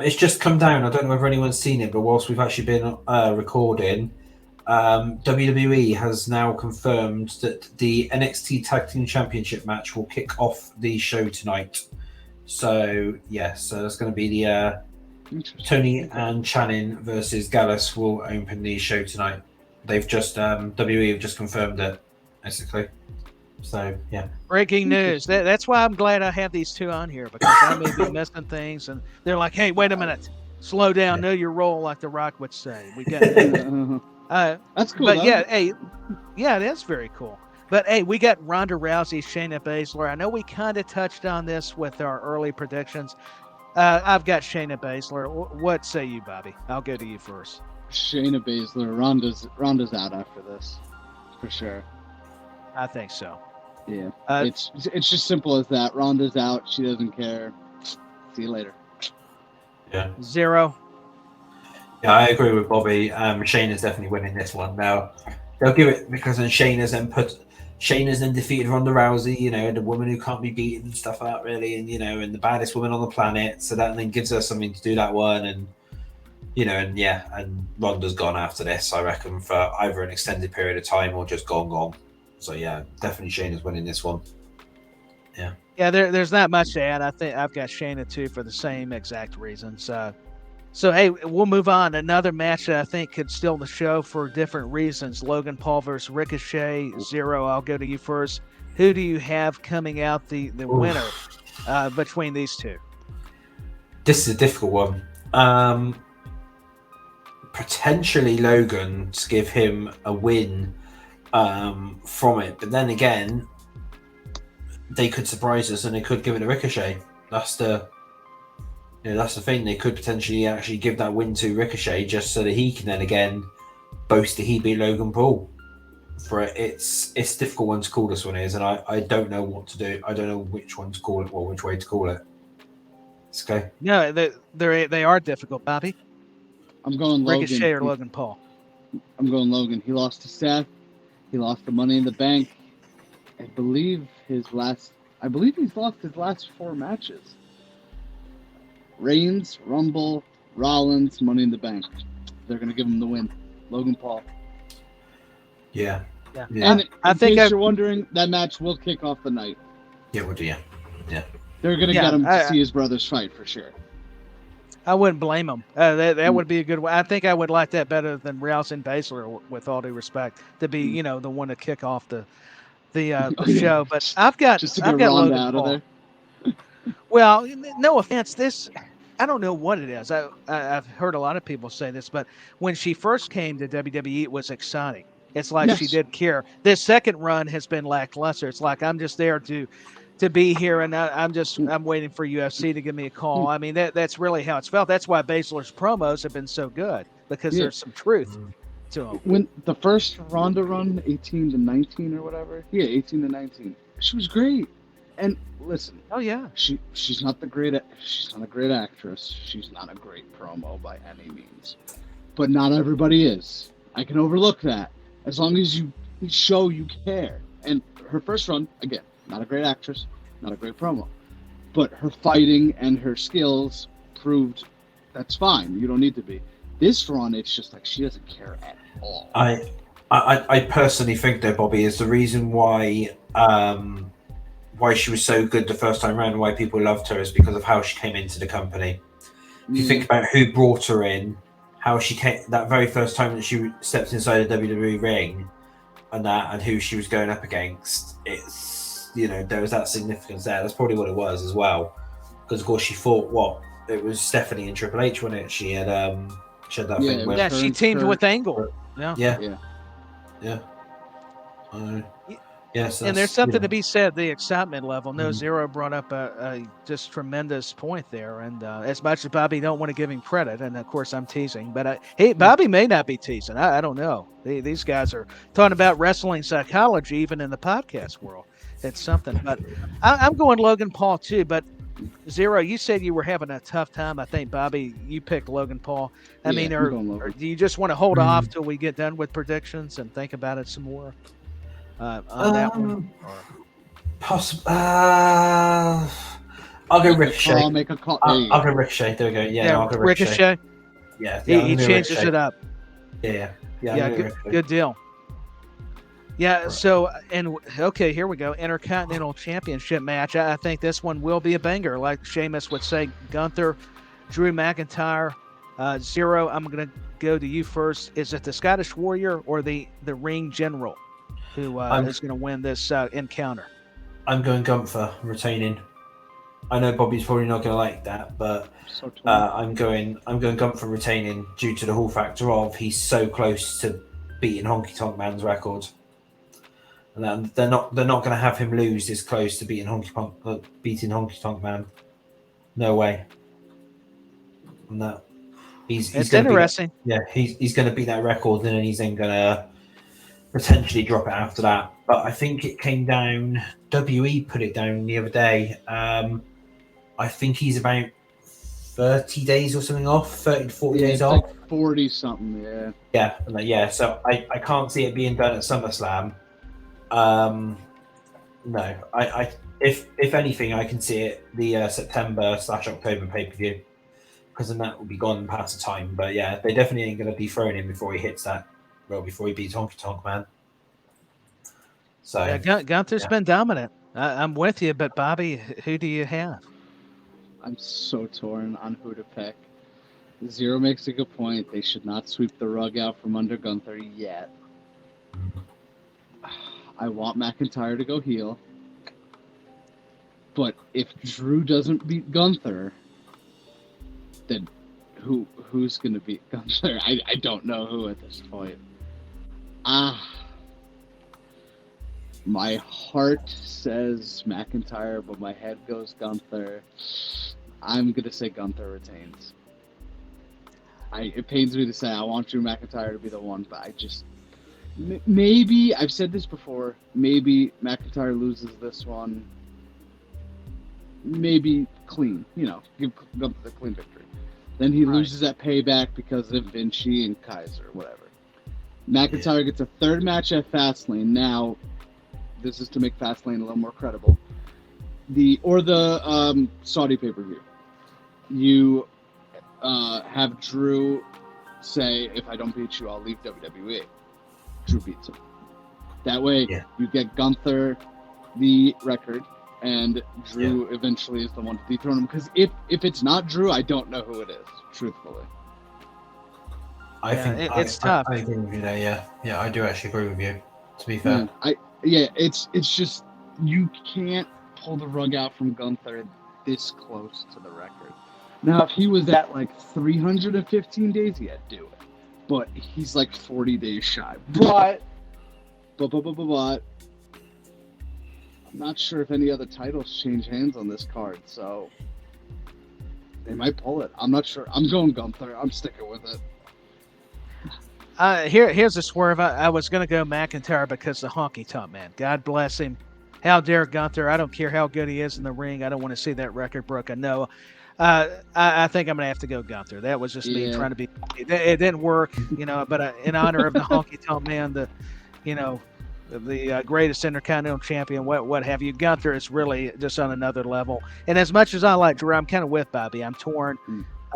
It's just come down. I don't know whether anyone's seen it, but whilst we've actually been recording, WWE has now confirmed that the NXT Tag Team Championship match will kick off the show tonight. So that's going to be the Tony and Channing versus Gallus will open the show tonight. They've just WWE have just confirmed it, basically. So yeah. Breaking news. That's why I'm glad I have these two on here, because I may be missing things, and they're like, "Hey, wait a minute, slow down, know your role," like The Rock would say. We got that's cool. But though. it is very cool. But hey, we got Ronda Rousey, Shayna Baszler. I know we kind of touched on this with our early predictions. I've got Shayna Baszler. What say you, Bobby? I'll go to you first. Shayna Baszler. Ronda's out after this, for sure. I think so. Yeah, it's just simple as that. Ronda's out. She doesn't care. See you later. Yeah. Xero. Yeah, I agree with Bobby. Shayna's definitely winning this one. Now they'll give it because then Shayna's then defeated Ronda Rousey, the woman who can't be beaten and stuff like that, really, and the baddest woman on the planet. So that then gives her something to do that one, and Ronda's gone after this, I reckon, for either an extended period of time or just gone. So yeah, definitely Shayna's winning this one. Yeah. Yeah, there's not much to add. I think I've got Shayna too for the same exact reasons. So hey, we'll move on. Another match that I think could steal the show for different reasons. Logan Paul versus Ricochet. Xero, I'll go to you first. Who do you have coming out the winner between these two? This is a difficult one. Potentially Logan to give him a win from it, but then again, they could surprise us and they could give it a Ricochet. That's the thing. They could potentially actually give that win to Ricochet just so that he can then again boast that he beat Logan Paul. For it, it's a difficult one to call. This one is, and I don't know what to do. I don't know which one to call it or which way to call it. It's okay. No, they are difficult, Bobby. I'm going Logan. Ricochet or Logan Paul. I'm going Logan. He lost to Seth. He lost the Money in the Bank. I believe he's lost his last 4 matches. Reigns, Rumble, Rollins, Money in the Bank. They're going to give him the win. Logan Paul. Yeah. And in case you're wondering, that match will kick off the night. Yeah, we'll do. Yeah. They're going to get him to see his brothers fight for sure. I wouldn't blame him. That would be a good one. I think I would like that better than Rousey and Baszler, with all due respect, to be the one to kick off the show. But I've got Logan out Paul. Of there. Well, no offense. I don't know what it is. I've heard a lot of people say this, but when she first came to WWE, it was exciting. It's like she did care. This second run has been lackluster. It's like I'm just there to be here, and I'm waiting for UFC to give me a call. I mean, that's really how it's felt. That's why Baszler's promos have been so good, because there's some truth to them. When the first Ronda run, 18-19 or whatever, 18-19, she was great. And listen, she's not a great actress. She's not a great promo by any means, but not everybody is. I can overlook that as long as you show you care. And her first run, again, not a great actress, not a great promo, but her fighting and her skills proved that's fine. You don't need to be. This run, it's just like she doesn't care at all. I personally think that Bobby is the reason why she was so good the first time around, why people loved her, is because of how she came into the company. If you think about who brought her in, how she came that very first time that she stepped inside a WWE ring, and who she was going up against, it's there was that significance there. That's probably what it was as well. Because of course she fought it was Stephanie and Triple H, wasn't it? She had that thing where she teamed with Angle. Yeah. Yes, and there's something to be said. The excitement level. No, Xero brought up a just tremendous point there. And as much as Bobby don't want to give him credit, and of course I'm teasing, but hey, Bobby may not be teasing. I don't know. These guys are talking about wrestling psychology, even in the podcast world. It's something. But I'm going Logan Paul too. But Xero, you said you were having a tough time. I think, Bobby, you picked Logan Paul. I mean, or do you just want to hold off till we get done with predictions and think about it some more? On that one? Possible. I'll go Ricochet. Make a call. I'll go Ricochet. There we go. Yeah, I'll go Ricochet. Yeah, he changes it up. Yeah. Good deal. Yeah. So, and okay, here we go. Intercontinental Championship match. I think this one will be a banger, like Sheamus would say. Gunther, Drew McIntyre, Xero. I'm gonna go to you first. Is it the Scottish Warrior or the Ring General who is going to win this encounter? I'm going Gunther retaining. I know Bobby's probably not going to like that, but I'm going Gunther retaining due to the whole factor of he's so close to beating Honky Tonk Man's record, and they're not going to have him lose this close to beating Honky Tonk Man. No way. And that he's interesting. He's going to beat that record, and then he's then going to potentially drop it after that. But I think it came down. WE put it down the other day. I think he's about 30 days or something off, 30 to 40 days off. Like 40 something, Yeah. So I can't see it being done at SummerSlam. No, I if anything, I can see it the September/October pay-per-view, because then that will be gone past the time. But yeah, they definitely ain't going to dethrone him before he hits that. Well, before he beats Honky Tonk Man. So Gunther's been dominant. I'm with you, but Bobby, who do you have? I'm so torn on who to pick. Xero makes a good point. They should not sweep the rug out from under Gunther yet. I want McIntyre to go heel. But if Drew doesn't beat Gunther, then who's going to beat Gunther? I don't know who at this point. My heart says McIntyre, but my head goes Gunther. I'm going to say Gunther retains. It pains me to say I want Drew McIntyre to be the one, but I just... Maybe, I've said this before, maybe McIntyre loses this one. Maybe clean, give Gunther the clean victory. Then he loses at Payback because of Vinci and Kaiser, whatever. McIntyre gets a third match at Fastlane. Now, this is to make Fastlane a little more credible. The Saudi pay-per-view. You have Drew say, if I don't beat you, I'll leave WWE. Drew beats him. That way, you get Gunther the record, and Drew eventually is the one to dethrone him. Because if it's not Drew, I don't know who it is, truthfully. I think it's tough. I agree with you there. Yeah, I do actually agree with you. To be fair, it's just you can't pull the rug out from Gunther this close to the record. Now, if he was at like 315 days, do it. But he's like 40 days shy. But I'm not sure if any other titles change hands on this card, so they might pull it. I'm not sure. I'm going Gunther. I'm sticking with it. Here's a swerve. I was going to go McIntyre because the Honky Tonk Man. God bless him. How dare Gunther? I don't care how good he is in the ring. I don't want to see that record broken. No. I think I'm going to have to go Gunther. That was just me trying to be... It didn't work, but in honor of the Honky Tonk Man, the greatest Intercontinental Champion, what have you, Gunther is really just on another level. And as much as I like Drew, I'm kind of with Bobby. I'm torn.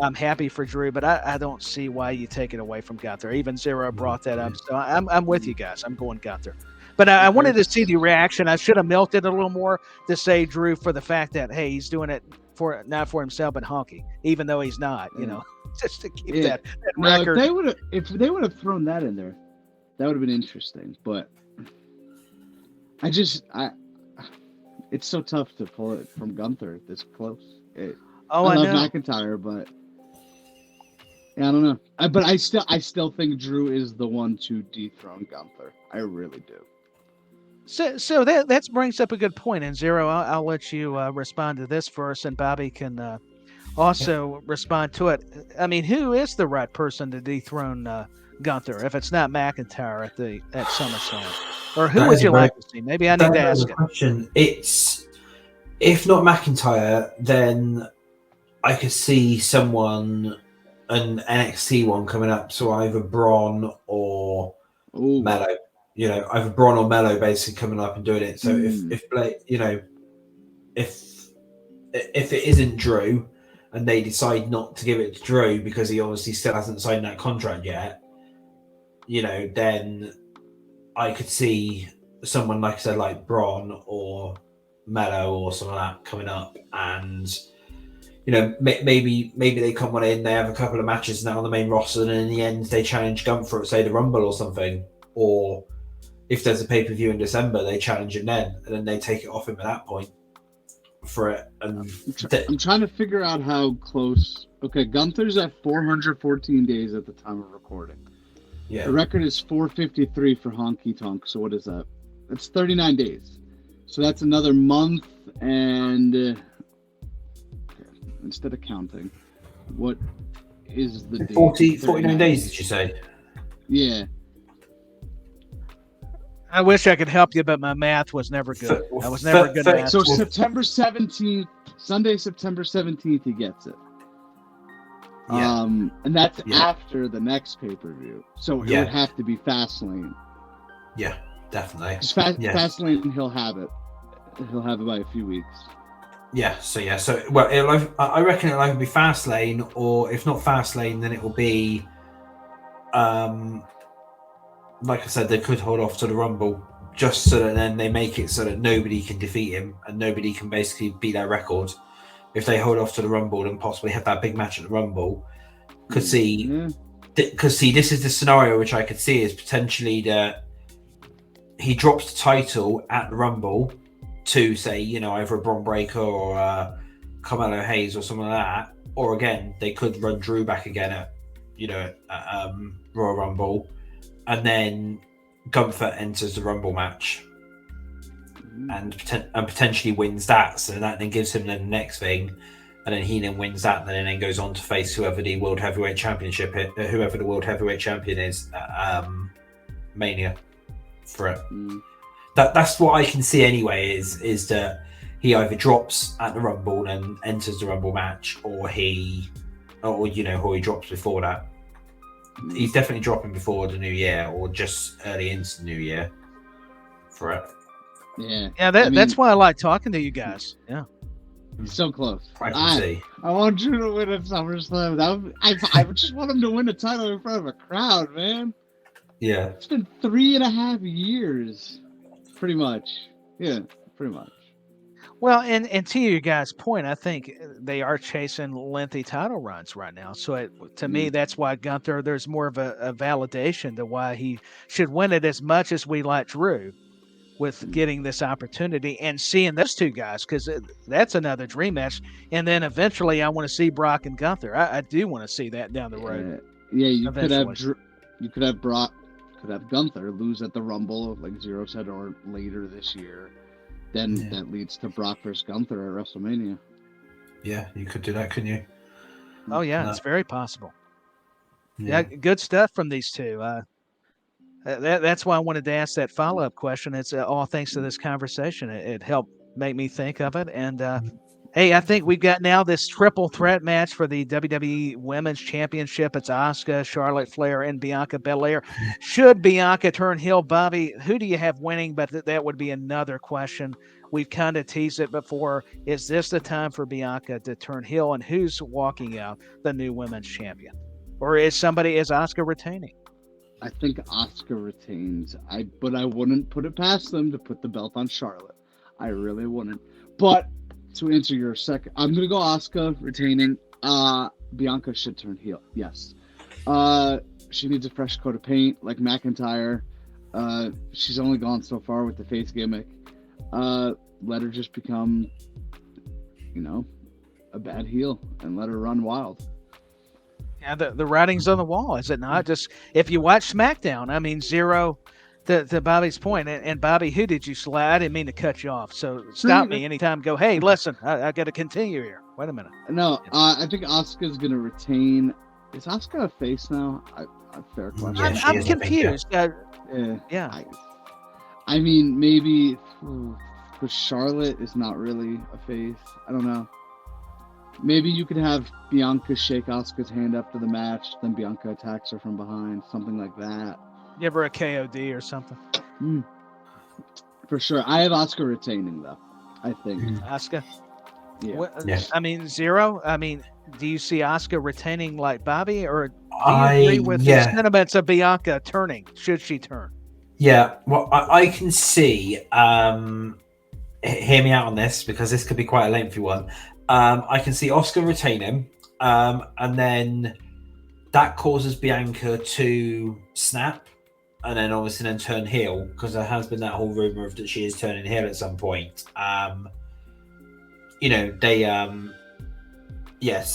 I'm happy for Drew, but I don't see why you take it away from Gunther. Even Xero brought that up. So I'm with you guys. I'm going Gunther. But I wanted to see the reaction. I should have milked it a little more to say Drew for the fact that, hey, he's doing it not for himself, but Honky, even though he's not, just to keep that record. If they would have thrown that in there, that would have been interesting. But It's so tough to pull it from Gunther this close. I I love know. McIntyre, but yeah, I don't know. But I still think Drew is the one to dethrone Gunther. I really do. So that brings up a good point. And Xero, I'll let you respond to this first, and Bobby can also respond to it. I mean, who is the right person to dethrone Gunther if it's not McIntyre at SummerSlam? Or who That would is you a very, like to see? Maybe I need that to is a ask it. question. It's, if not McIntyre, then I could see someone, an NXT one coming up. So either Braun or Ooh. Mello. You know, either Braun or Mello basically coming up and doing it. So if Blake, you know, if it isn't Drew, and they decide not to give it to Drew because he obviously still hasn't signed that contract yet, you know, then I could see someone, like I said, like Braun or Mello or something like that coming up, and you know, maybe they come on in, they have a couple of matches now on the main roster, and in the end they challenge Gunther at, say, the Rumble or something, or if there's a pay-per-view in December, they challenge him then, and then they take it off him at that point for it. And I'm trying to figure out how close. Okay, Gunther's at 414 days at the time of recording. yeah, The record is 453 for Honky Tonk. So what is that? That's 39 days. So that's another month and instead of counting, what is the date? 49 days, did you say? Yeah. I wish I could help you, but my math was never good. I was never good at So math. September 17th, Sunday, September 17th, he gets it. Yeah. And that's after the next pay-per-view. So it Yeah. would have to be Fastlane. Yeah, definitely. Fastlane, he'll have it. He'll have it by a few weeks. Yeah, so well, I reckon it'll either be Fastlane, or if not Fastlane, then it will be, like I said, they could hold off to the Rumble, just so that then they make it so that nobody can defeat him and nobody can basically beat their record. If they hold off to the Rumble and possibly have that big match at the Rumble, because see, this is the scenario which I could see is potentially that he drops the title at the Rumble to, say, you know, either a Braun Breaker or Carmelo Hayes or something like that, or again they could run Drew back again at, you know, Royal Rumble, and then Gunther enters the Rumble match and potentially wins that, so that then gives him the next thing, and then he then wins that, and then goes on to face whoever the World Heavyweight Championship, whoever the World Heavyweight Champion is at Mania for it. That's what I can see anyway, is that he either drops at the Rumble and enters the Rumble match, or he drops before that. He's definitely dropping before the new year, or just early into the new year for it. Yeah. That's why I like talking to you guys. Yeah. So close. I can see. I want you to win at SummerSlam. I just want him to win a title in front of a crowd, man. Yeah. It's been 3.5 years. Pretty much. Yeah, pretty much. Well, and to you guys' point, I think they are chasing lengthy title runs right now. So to me, that's why Gunther, there's more of a validation to why he should win it, as much as we like Drew with getting this opportunity and seeing those two guys, because that's another dream match. And then eventually I want to see Brock and Gunther. I do want to see that down the road. You could have Brock, could have Gunther lose at the Rumble, like Xero said, or later this year. Then that leads to Brock versus Gunther at WrestleMania. Yeah, you could do that, couldn't you? Oh, yeah, it's very possible. Yeah, good stuff from these two. That's why I wanted to ask that follow-up question. It's all thanks to this conversation. It helped make me think of it. And, hey, I think we've got now this triple threat match for the WWE Women's Championship. It's Asuka, Charlotte Flair, and Bianca Belair. Should Bianca turn heel, Bobby? Who do you have winning? But that would be another question. We've kind of teased it before. Is this the time for Bianca to turn heel? And who's walking out the new Women's Champion? Or is Asuka retaining? I think Asuka retains. But I wouldn't put it past them to put the belt on Charlotte. I really wouldn't. But to answer your second, I'm gonna go Asuka retaining. Bianca should turn heel. Yes. She needs a fresh coat of paint, like McIntyre. She's only gone so far with the face gimmick. let her just become, a bad heel and let her run wild. Yeah, the writing's on the wall, is it not? Just if you watch SmackDown, I mean, Xero, to Bobby's point, and Bobby, who did you select? I didn't mean to cut you off, so stop me anytime. Go, hey, listen, I got to continue here. Wait a minute. No, I think Asuka's gonna retain. Is Asuka a face now? A fair question. Yeah, I'm confused. Yeah. I mean, maybe because Charlotte is not really a face. I don't know. Maybe you could have Bianca shake Asuka's hand up to the match, then Bianca attacks her from behind, something like that. Give her a KOD or something. For sure. I have Asuka retaining, though, I think. Asuka? Yeah. I mean, Xero? I mean, do you see Asuka retaining like Bobby, or do you agree with the sentiments of Bianca turning, should she turn? Yeah, well, I can see, hear me out on this, because this could be quite a lengthy one. I can see Asuka retaining, and then that causes Bianca to snap, and then obviously then turn heel, because there has been that whole rumor of that she is turning heel at some point. So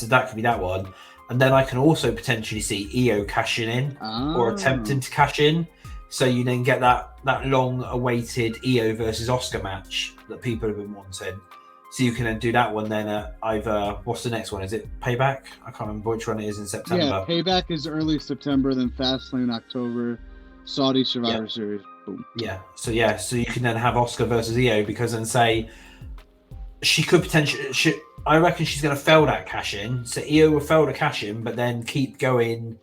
that could be that one. And then I can also potentially see Io cashing in or attempting to cash in. So you then get that long-awaited Io versus Asuka match that people have been wanting. So you can then do that one then at either, what's the next one? Is it Payback? I can't remember which one it is in September. Yeah, Payback is early September, then Fastlane October, Saudi Survivor Series. Boom. Yeah. So you can then have Asuka versus Io, because then say she could potentially. I reckon she's going to fail that cash in. So Io will fail the cash in, but then keep going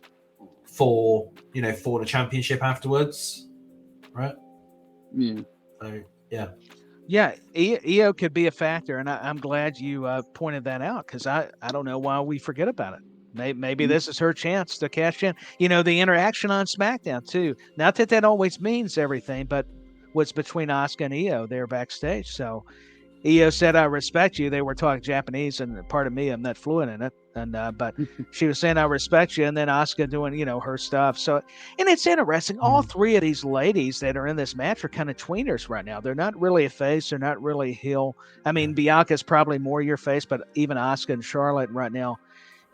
for the championship afterwards, right? Yeah. So yeah. Yeah, Io could be a factor, and I'm glad you pointed that out, because I don't know why we forget about it. Maybe this is her chance to cash in. The interaction on SmackDown too. Not that always means everything, but what's between Asuka and Io there backstage. So Io said, "I respect you." They were talking Japanese, and pardon me, I'm not fluent in it. And but she was saying, "I respect you," and then Asuka doing her stuff. So, and it's interesting. All three of these ladies that are in this match are kind of tweeners right now. They're not really a face. They're not really a heel. I mean, Bianca's probably more your face, but even Asuka and Charlotte right now,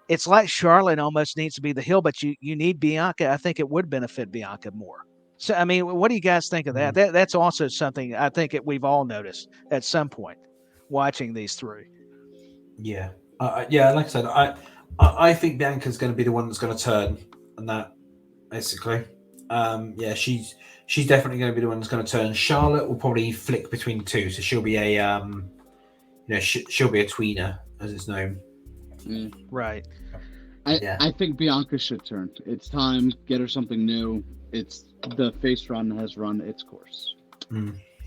it's like Charlotte almost needs to be the heel, but you need Bianca. I think it would benefit Bianca more. So, I mean, what do you guys think of that? That's also something I think we've all noticed at some point watching these three. Yeah. Like I said, I think Bianca's going to be the one that's going to turn, and that basically, she's definitely going to be the one that's going to turn. Charlotte will probably flick between the two, so she'll be a she'll be a tweener, as it's known. Right. I think Bianca should turn. It's time. Get her something new. It's the face run has run its course.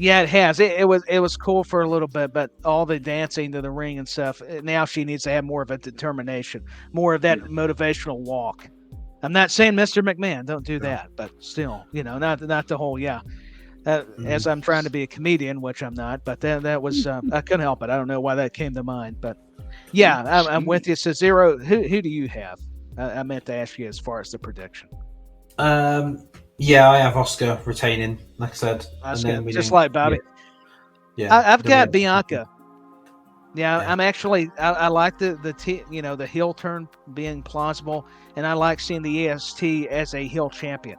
Yeah, it has. It was cool for a little bit, but all the dancing to the ring and stuff. Now she needs to have more of a determination, more of that motivational walk. I'm not saying Mr. McMahon, don't do that, but still, not the whole. As I'm trying to be a comedian, which I'm not, but that was I couldn't help it. I don't know why that came to mind, but I'm with you. So Xero, who do you have? I meant to ask you as far as the prediction. I have Asuka retaining, like I said. Asuka, just like Bobby. Yeah. I've got Bianca. Yeah, I'm actually I like the heel turn being plausible, and I like seeing the EST as a heel champion.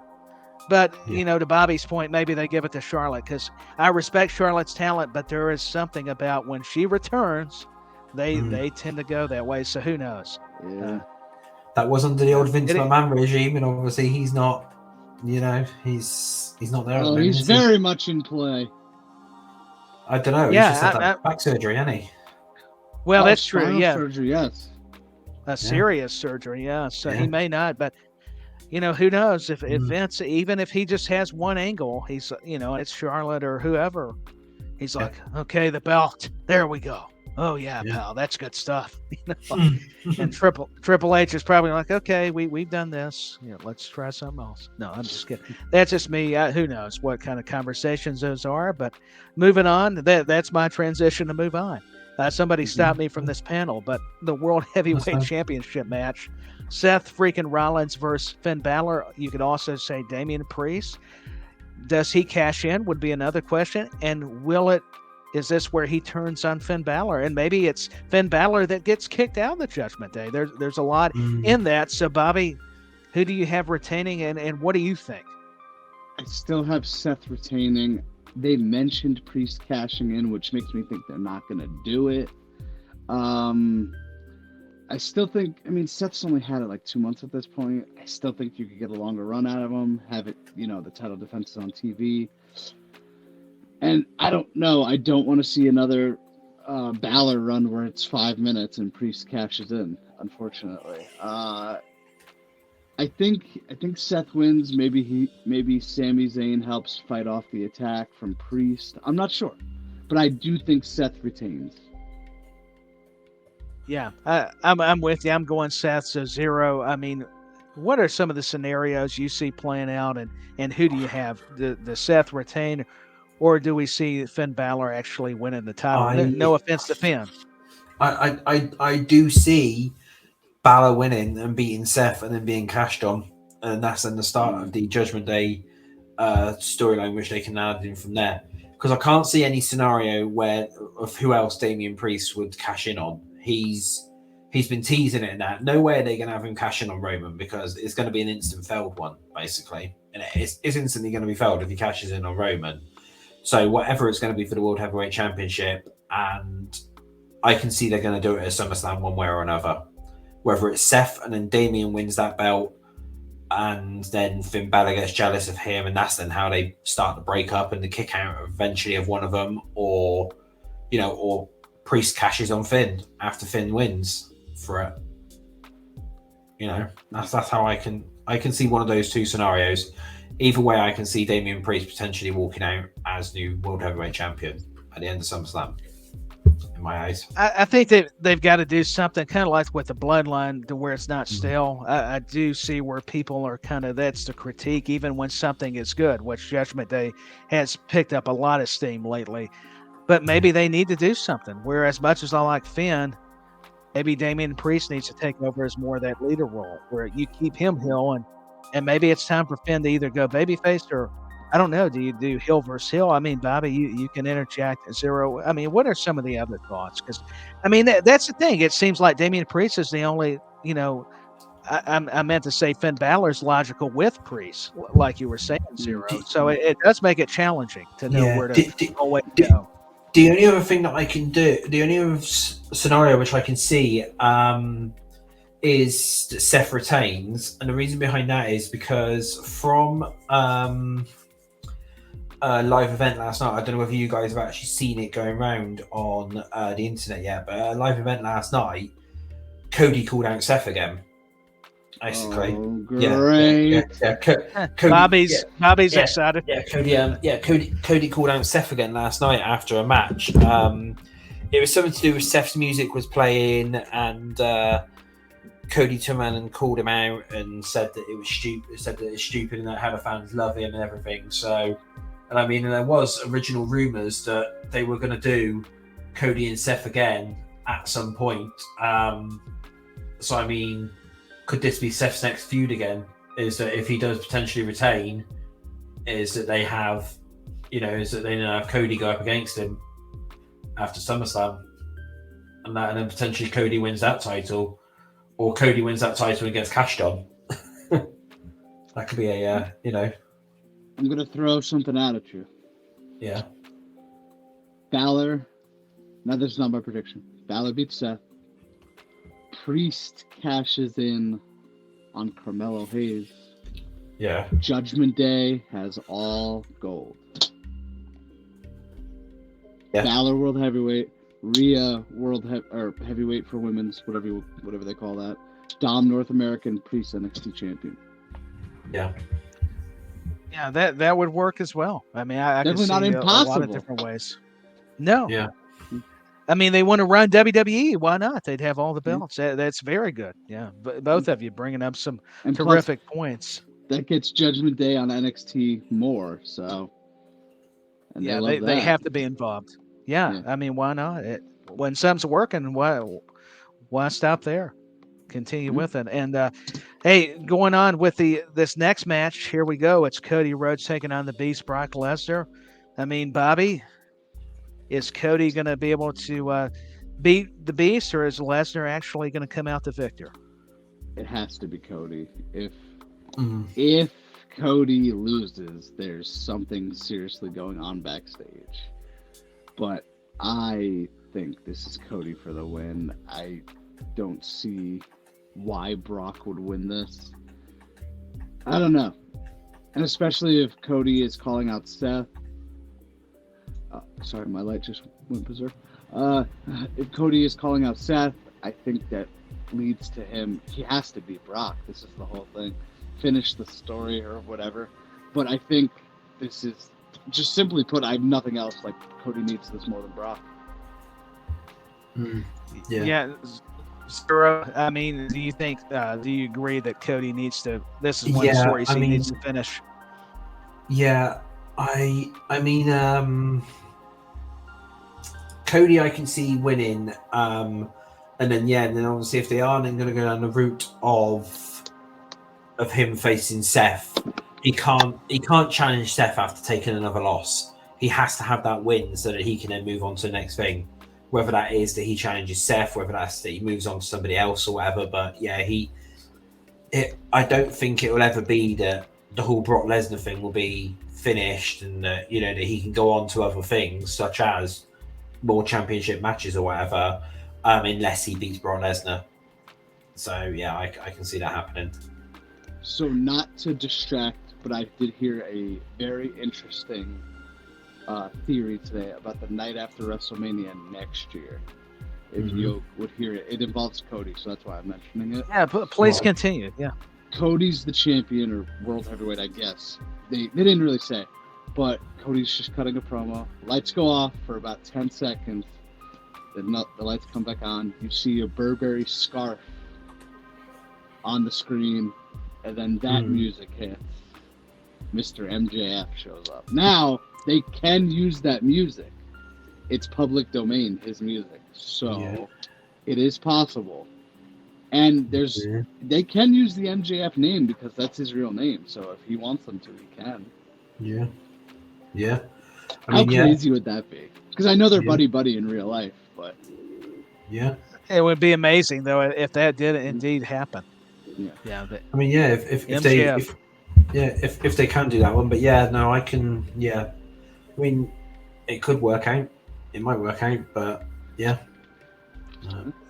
But to Bobby's point, maybe they give it to Charlotte, because I respect Charlotte's talent, but there is something about when she returns, they tend to go that way. So who knows? Yeah. That was under the old Vince McMahon regime, and obviously he's not. He's not there. Oh, he's very much in play. I don't know. Yeah, he's just had that back surgery, hasn't he? Well, that's true. Yeah, surgery, yes. A serious surgery, yeah. So he may not, but who knows if Vince, even if he just has one angle, he's it's Charlotte or whoever. He's like, okay, the belt. There we go. Oh yeah, pal, that's good stuff. And Triple H is probably like, okay, we've done this. Let's try something else. No, I'm just kidding. That's just me. Who knows what kind of conversations those are? But moving on, that's my transition to move on. Somebody stopped me from this panel, but the World Heavyweight Championship match, Seth freaking Rollins versus Finn Balor. You could also say Damian Priest. Does he cash in? Would be another question. And will it is this where he turns on Finn Balor? And maybe it's Finn Balor that gets kicked out of the Judgment Day. There's a lot in that. So, Bobby, who do you have retaining, and what do you think? I still have Seth retaining. They mentioned Priest cashing in, which makes me think they're not going to do it. I still think, Seth's only had it like 2 months at this point. I still think you could get a longer run out of him, have it, the title defense is on TV. And I don't know. I don't want to see another Balor run where it's 5 minutes and Priest cashes in, unfortunately. I think Seth wins. Maybe Sami Zayn helps fight off the attack from Priest. I'm not sure. But I do think Seth retains. Yeah, I'm with you. I'm going Seth. So Xero. What are some of the scenarios you see playing out, and who do you have? The Seth retain, or do we see Finn Balor actually winning the title? No offense to Finn. I do see Balor winning and beating Seth and then being cashed on, and that's then the start of the Judgment Day storyline, which they can add in from there. Because I can't see any scenario of who else Damian Priest would cash in on. He's been teasing it in that. No way are they going to have him cash in on Roman, because it's going to be an instant failed one, basically. And it's instantly going to be failed if he cashes in on Roman. So whatever it's going to be for the World Heavyweight Championship, and I can see they're going to do it at SummerSlam one way or another. Whether it's Seth and then Damian wins that belt, and then Finn Balor gets jealous of him, and that's then how they start to break up and the kick out eventually of one of them, or Priest cashes on Finn after Finn wins for it. That's how I can see one of those two scenarios. Either way, I can see Damian Priest potentially walking out as new World Heavyweight Champion at the end of SummerSlam. In my eyes, I think they've got to do something kind of like with the bloodline to where it's not stale. I do see where people are that's the critique, even when something is good, which Judgment Day has picked up a lot of steam lately. But maybe they need to do something. Where as much as I like Finn, maybe Damian Priest needs to take over as more of that leader role, where you keep him heel, and maybe it's time for Finn to either go babyface or, I don't know, do you do heel versus heel? Bobby, you can interject Xero. What are some of the other thoughts? Because, that's the thing. It seems like Damian Priest is the only, I meant to say Finn Balor's logical with Priest, like you were saying, Xero. So it does make it challenging to know where to always go. The only other thing that I can do, the only other scenario which I can see is that Seth retains. And the reason behind that is because from a live event last night, I don't know whether you guys have actually seen it going around on the internet yet, but a live event last night, Cody called out Seth again. Basically, great. Cody, Bobby's excited. Cody called out Seth again last night after a match. It was something to do with Seth's music was playing, and Cody turned around and called him out and said that it was stupid. Said that it's stupid and that how the fans love him and everything. So, and there was original rumors that they were going to do Cody and Seth again at some point. Could this be Seth's next feud again? Is that if he does potentially retain, is that they have, have Cody go up against him after SummerSlam, and then potentially Cody wins that title, or Cody wins that title and gets cashed on. That could be a, I'm going to throw something out at you. Yeah. Balor, now this is not my prediction. Balor beats Seth. Priest cashes in on Carmelo Hayes. Yeah. Judgment Day has all gold. Yeah. Balor World Heavyweight, Rhea Heavyweight for women's, whatever they call that. Dom North American, Priest NXT Champion. Yeah. Yeah, that would work as well. I Definitely can see not impossible. a lot of different ways. No. Yeah. They want to run WWE. Why not? They'd have all the belts. That's very good. Yeah, both of you bringing up some terrific points. That gets Judgment Day on NXT more. So, they have to be involved. Yeah. Why not? When something's working, why stop there? Continue with it. And hey, going on with this next match, here we go. It's Cody Rhodes taking on the Beast Brock Lesnar. Bobby, Is Cody going to be able to beat the Beast, or is Lesnar actually going to come out the victor? It has to be Cody. If Mm. Cody loses, there's something seriously going on backstage. But I think this is Cody for the win. I don't see why Brock would win this. I don't know. And especially if Cody is calling out Seth. Sorry, my light just went berserk. If Cody is calling out Seth, I think that leads to him. He has to beat Brock. This is the whole thing. Finish the story or whatever. But I think this is, just simply put, I have nothing else. Like, Cody needs this more than Brock. Yeah. Xero, I mean, do you think? Do you agree that Cody needs to? This is one story he needs to finish. Yeah, I mean, Cody, I can see winning, and then obviously if they are then going to go down the route of him facing Seth, he can't challenge Seth after taking another loss. He has to have that win so that he can then move on to the next thing. Whether that is that he challenges Seth, whether that's that he moves on to somebody else or whatever. But yeah, I don't think it will ever be that the whole Brock Lesnar thing will be finished, and that he can go on to other things such as more championship matches or whatever, unless he beats Brock Lesnar. So yeah, I can see that happening. So not to distract, but I did hear a very interesting theory today about the night after WrestleMania next year. If you would hear it, it involves Cody, so that's why I'm mentioning it. Yeah, please continue. Yeah, Cody's the champion or world heavyweight, I guess. They didn't really say, but Cody's just cutting a promo. Lights go off for about 10 seconds. Then the lights come back on. You see a Burberry scarf on the screen, and then that music hits. Mr. MJF shows up. Now, they can use that music. It's public domain, his music. So, it is possible. And they can use the MJF name because that's his real name. So, if he wants them to, he can. Yeah. How crazy would that be? Because I know they're buddy-buddy in real life, but... Yeah. It would be amazing, though, if that did indeed happen. Yeah. I mean, yeah, if they can do that one, but yeah, no, I can. Yeah, I mean, it could work out. It might work out, but yeah.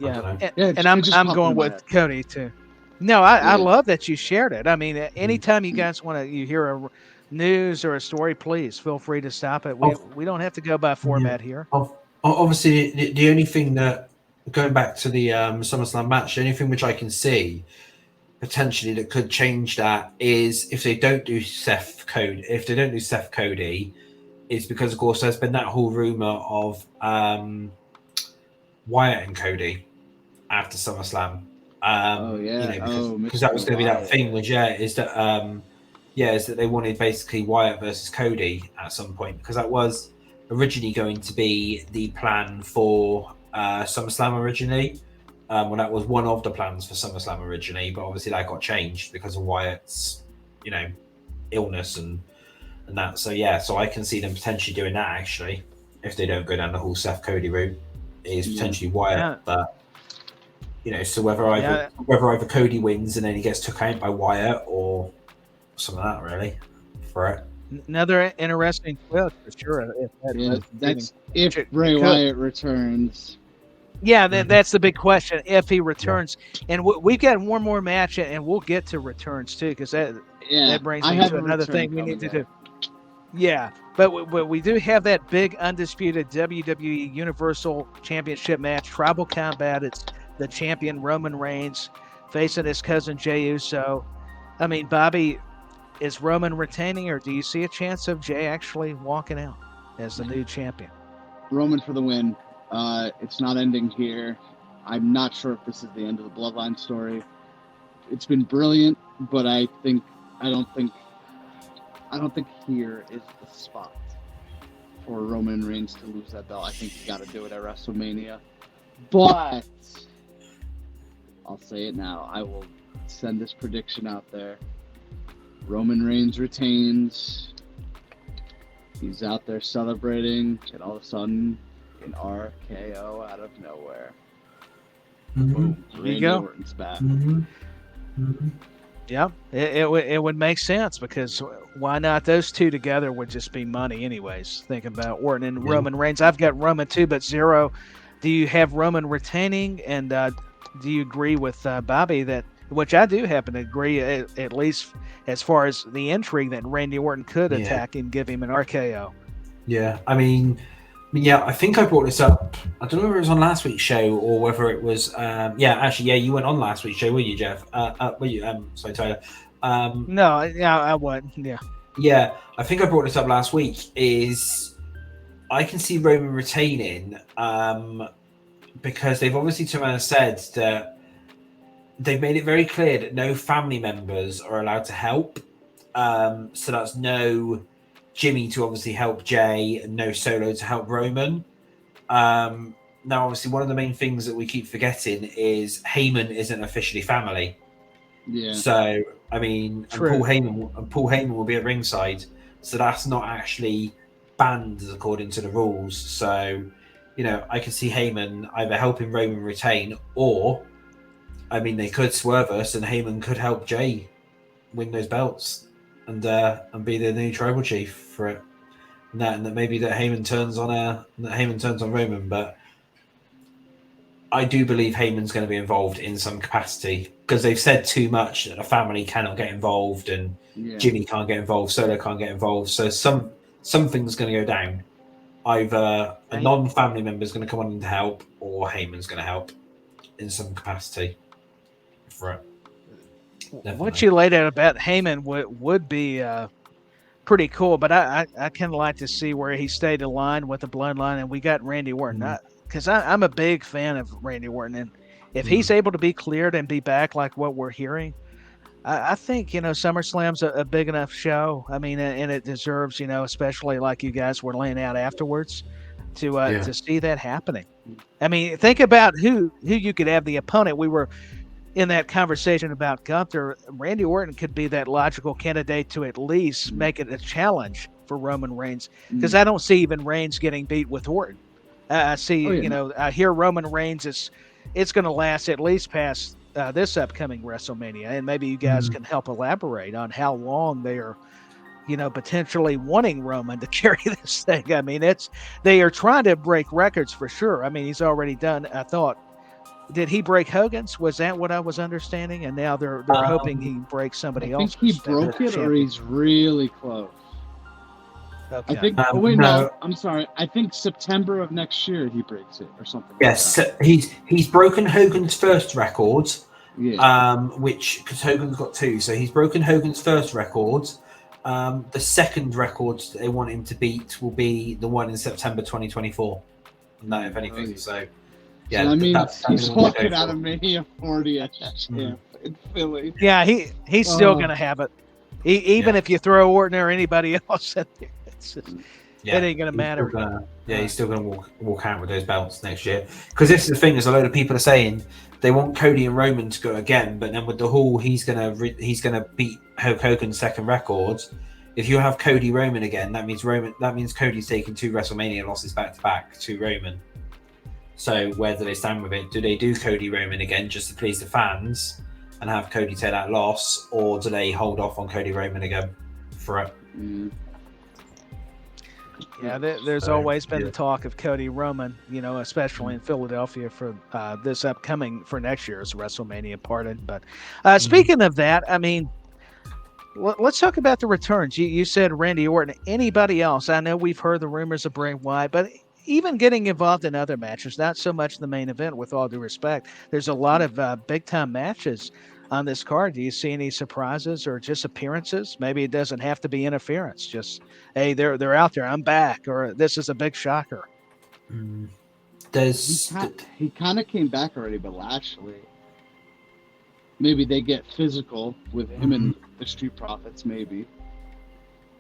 And I'm going with Cody too. No, I love that you shared it. I mean, anytime you guys you hear a news or a story, please feel free to stop it. We don't have to go by format here. Obviously, the only thing that, going back to the SummerSlam match, the only thing which I can see potentially that could change that is if they don't do Seth Cody. If they don't do Seth Cody, it's because, of course, there's been that whole rumor of Wyatt and Cody after SummerSlam. Because that was going to be that thing. Is that they wanted basically Wyatt versus Cody at some point, because that was originally going to be the plan for SummerSlam originally. Well, that was one of the plans for SummerSlam originally, but obviously that got changed because of Wyatt's, illness and that. So yeah, so I can see them potentially doing that actually, if they don't go down the whole Seth Cody route, is potentially Wyatt. But so whether either Cody wins and then he gets took out by Wyatt or some of that really for it. Another interesting twist for sure. That's if Bray Wyatt returns. Yeah, that's the big question. If he returns, and we've got one more match, and we'll get to returns too, because that brings me to another thing we need to do. Yeah, but we do have that big undisputed WWE Universal Championship match, Tribal Combat. It's the champion Roman Reigns facing his cousin Jey Uso. I mean, Bobby, is Roman retaining, or do you see a chance of Jey actually walking out as the new champion? Roman for the win. It's not ending here. I'm not sure if this is the end of the Bloodline story. It's been brilliant, but I don't think here is the spot for Roman Reigns to lose that belt. I think you got to do it at WrestleMania. But I'll say it now. I will send this prediction out there. Roman Reigns retains. He's out there celebrating, and all of a sudden An RKO out of nowhere. Mhm. Boom. There you Randy go. Orton's back. Mhm. Mhm. Yeah, it would make sense because why not? Those two together would just be money, anyways. Thinking about Orton and Yeah. Roman Reigns, I've got Roman too, but Xero. Do you have Roman retaining? And do you agree with Bobby that, which I do happen to agree, at least as far as the intrigue, that Randy Orton could Yeah. attack and give him an RKO? Yeah, I mean, I think I brought this up. I don't know whether it was on last week's show or whether it was. You went on last week's show, were you, Jeff? Were you? Sorry, Tyler. No, yeah, I wouldn't. Yeah, Yeah, I think I brought this up last week. Is I can see Roman retaining, because they've obviously turned around and said that they've made it very clear that no family members are allowed to help. So that's no Jimmy to obviously help Jay and no Solo to help Roman. Now, obviously, one of the main things that we keep forgetting is Heyman isn't officially family. Yeah. So, I mean, and True. Paul Heyman will be at ringside. So that's not actually banned according to the rules. So, I can see Heyman either helping Roman retain, or, I mean, they could swerve us and Heyman could help Jay win those belts and be the new tribal chief for it. And that maybe that Heyman turns on Roman, but I do believe Heyman's going to be involved in some capacity because they've said too much that a family cannot get involved and Jimmy can't get involved, Solo can't get involved. So something's going to go down. Either a non-family member is going to come on to help, or Heyman's going to help in some capacity for it. Definitely. What you laid out about Heyman would be pretty cool, but I kind of like to see where he stayed aligned with the bloodline, and we got Randy Orton. Because I'm a big fan of Randy Orton, and if he's able to be cleared and be back like what we're hearing, I think SummerSlam's a big enough show. I mean, and it deserves, especially like you guys were laying out afterwards, to see that happening. I mean, think about who you could have the opponent. We were in that conversation about Gunther. Randy Orton could be that logical candidate to at least make it a challenge for Roman Reigns, because I don't see even Reigns getting beat with Orton. I see, I hear Roman Reigns it's going to last at least past this upcoming WrestleMania, and maybe you guys can help elaborate on how long they are, potentially wanting Roman to carry this thing. I mean, they are trying to break records for sure. I mean, he's already done. I thought, did he break Hogan's? Was that what I was understanding? And now they're hoping he breaks somebody else. I think he broke it, or he's really close. Okay. I think. No, I'm sorry. I think September of next year he breaks it or something. Yes, like that. he's broken Hogan's first record, which because Hogan's got two, so he's broken Hogan's first record. The second record they want him to beat will be the one in September 2024. No, if anything. So yeah, so that means he's walking out of Mania 40 at in Philly. Yeah, he's still gonna have it, even if you throw Orton or anybody else in there. It ain't gonna matter. He's still gonna walk out with those belts next year. Because this is the thing: is a load of people are saying they want Cody and Roman to go again, but then with the whole he's gonna beat Hulk Hogan's second record. If you have Cody Roman again, that means Cody's taking 2 WrestleMania losses back to back to Roman. So where do they stand with it? Do they do Cody Roman again just to please the fans and have Cody take that loss, or do they hold off on Cody Roman again for it? Yeah, there's always been the talk of Cody Roman, especially in Philadelphia for next year's WrestleMania pardon. But speaking of that, I mean, let's talk about the returns. You said Randy Orton. Anybody else? I know we've heard the rumors of Bray Wyatt, but even getting involved in other matches, not so much the main event, with all due respect. There's a lot of big-time matches on this card. Do you see any surprises or just appearances? Maybe it doesn't have to be interference. Just, hey, they're out there. I'm back, or this is a big shocker. He kind of came back already, but Lashley. Maybe they get physical with him and the Street Profits. Maybe.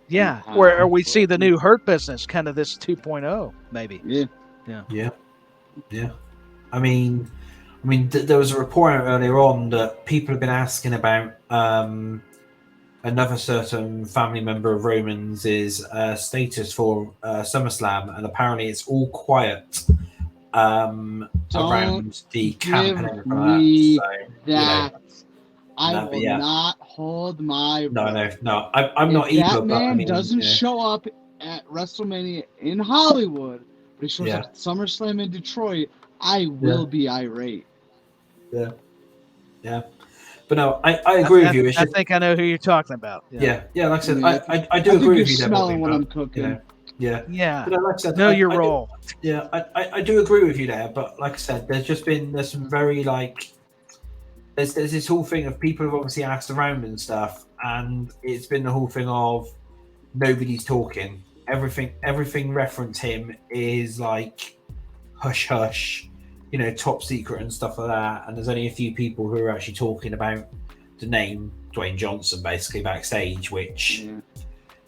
Yeah, or we see the new Hurt Business, kind of this 2.0, maybe. Yeah. I mean, there was a report earlier on that people have been asking about another certain family member of Roman's status for SummerSlam, and apparently it's all quiet around the camp and everything me like that. I No, will but yeah. not hold my breath. No. I'm not If either. that man but I mean, doesn't show up at WrestleMania in Hollywood, but he shows up at SummerSlam in Detroit, I will be irate. Yeah. But no, I agree with you. I think I know who you're talking about. Yeah. Like I said, Yeah, I do agree with you. You're smelling when I'm cooking. You know, yeah. Yeah. But like I said, know your role. I do agree with you there. But like I said, there's some very there's this whole thing of people have obviously asked around and stuff, and it's been the whole thing of nobody's talking. Everything reference him is like hush hush, top secret and stuff like that. And there's only a few people who are actually talking about the name Dwayne Johnson basically backstage, which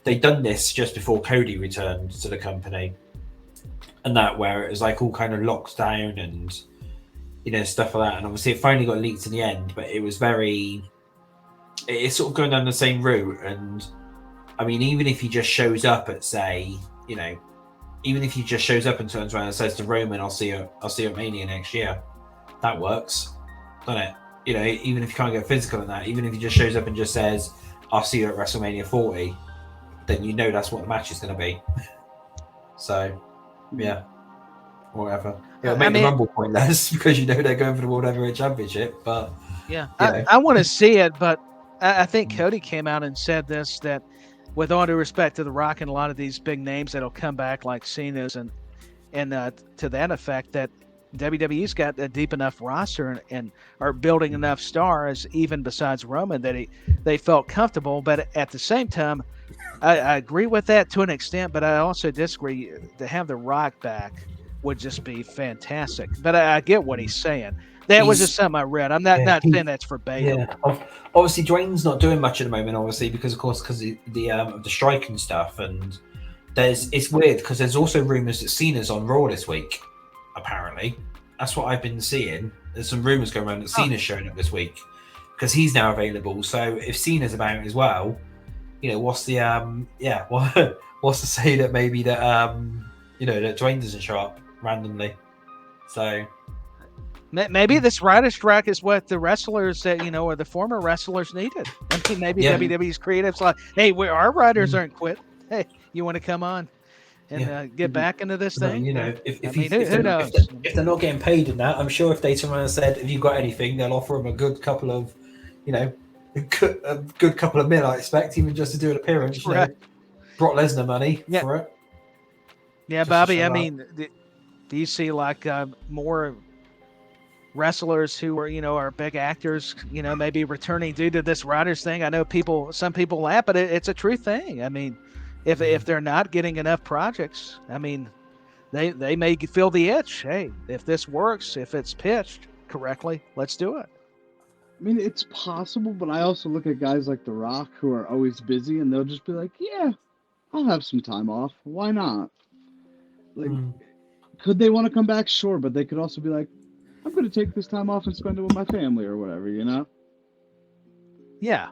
they'd done this just before Cody returned to the company, and that where it was like all kind of locked down and stuff like that. And obviously it finally got leaked in the end, but it's sort of going down the same route. And I mean, even if he just shows up at even if he just shows up and turns around and says to Roman, I'll see you at Mania next year, that works, doesn't it? Even if you can't get physical in that, even if he just shows up and just says, I'll see you at WrestleMania 40, then that's what the match is going to be. So, yeah, whatever. It'll make the Rumble pointless because they're going for the World Heavyweight Championship. But I want to see it, but I think Cody came out and said this, that with all due respect to The Rock and a lot of these big names that'll come back like Cena's and to that effect, that WWE's got a deep enough roster and are building enough stars, even besides Roman, that they felt comfortable. But at the same time, I agree with that to an extent, but I also disagree. To have The Rock back would just be fantastic. But I get what he's saying. That was just something I read. I'm not saying that's verbatim. Yeah. Obviously, Dwayne's not doing much at the moment, obviously, because of the strike and stuff. And it's weird because there's also rumors that Cena's on Raw this week. Apparently, that's what I've been seeing. There's some rumors going around that Cena's showing up this week because he's now available. So if Cena's about as well, what's the what's to say that maybe that that Dwayne doesn't show up randomly? So. Maybe this writer strike is what the wrestlers that or the former wrestlers needed. I mean, maybe WWE's creatives like, hey, our writers aren't quit. Hey, you want to come on and get back into this thing? Who knows? If they're not getting paid in that, I'm sure if they turned around and said, "Have you got anything?" they'll offer them a good couple of, a good couple of mil, I expect, even just to do an appearance. Right. Brock Lesnar money for it. Yeah, Bobby. I mean, do you see like more wrestlers who are big actors, maybe returning due to this writers thing? I know some people laugh, but it's a true thing. I mean, if they're not getting enough projects, I mean, they may feel the itch. Hey, if this works, if it's pitched correctly, let's do it. I mean, it's possible, but I also look at guys like The Rock who are always busy, and they'll just be like, yeah, I'll have some time off. Why not? Like, could they want to come back? Sure, but they could also be like, I'm going to take this time off and spend it with my family or whatever, Yeah.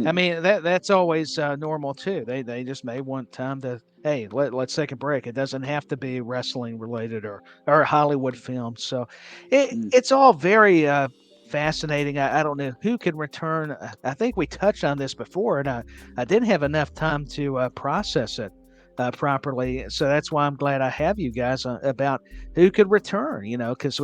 I mean, that's always normal too. They just may want time to, hey, let's take a break. It doesn't have to be wrestling related or Hollywood film. So it's all very fascinating. I don't know who can return. I think we touched on this before, and I didn't have enough time to process it properly. So that's why I'm glad I have you guys about who could return, because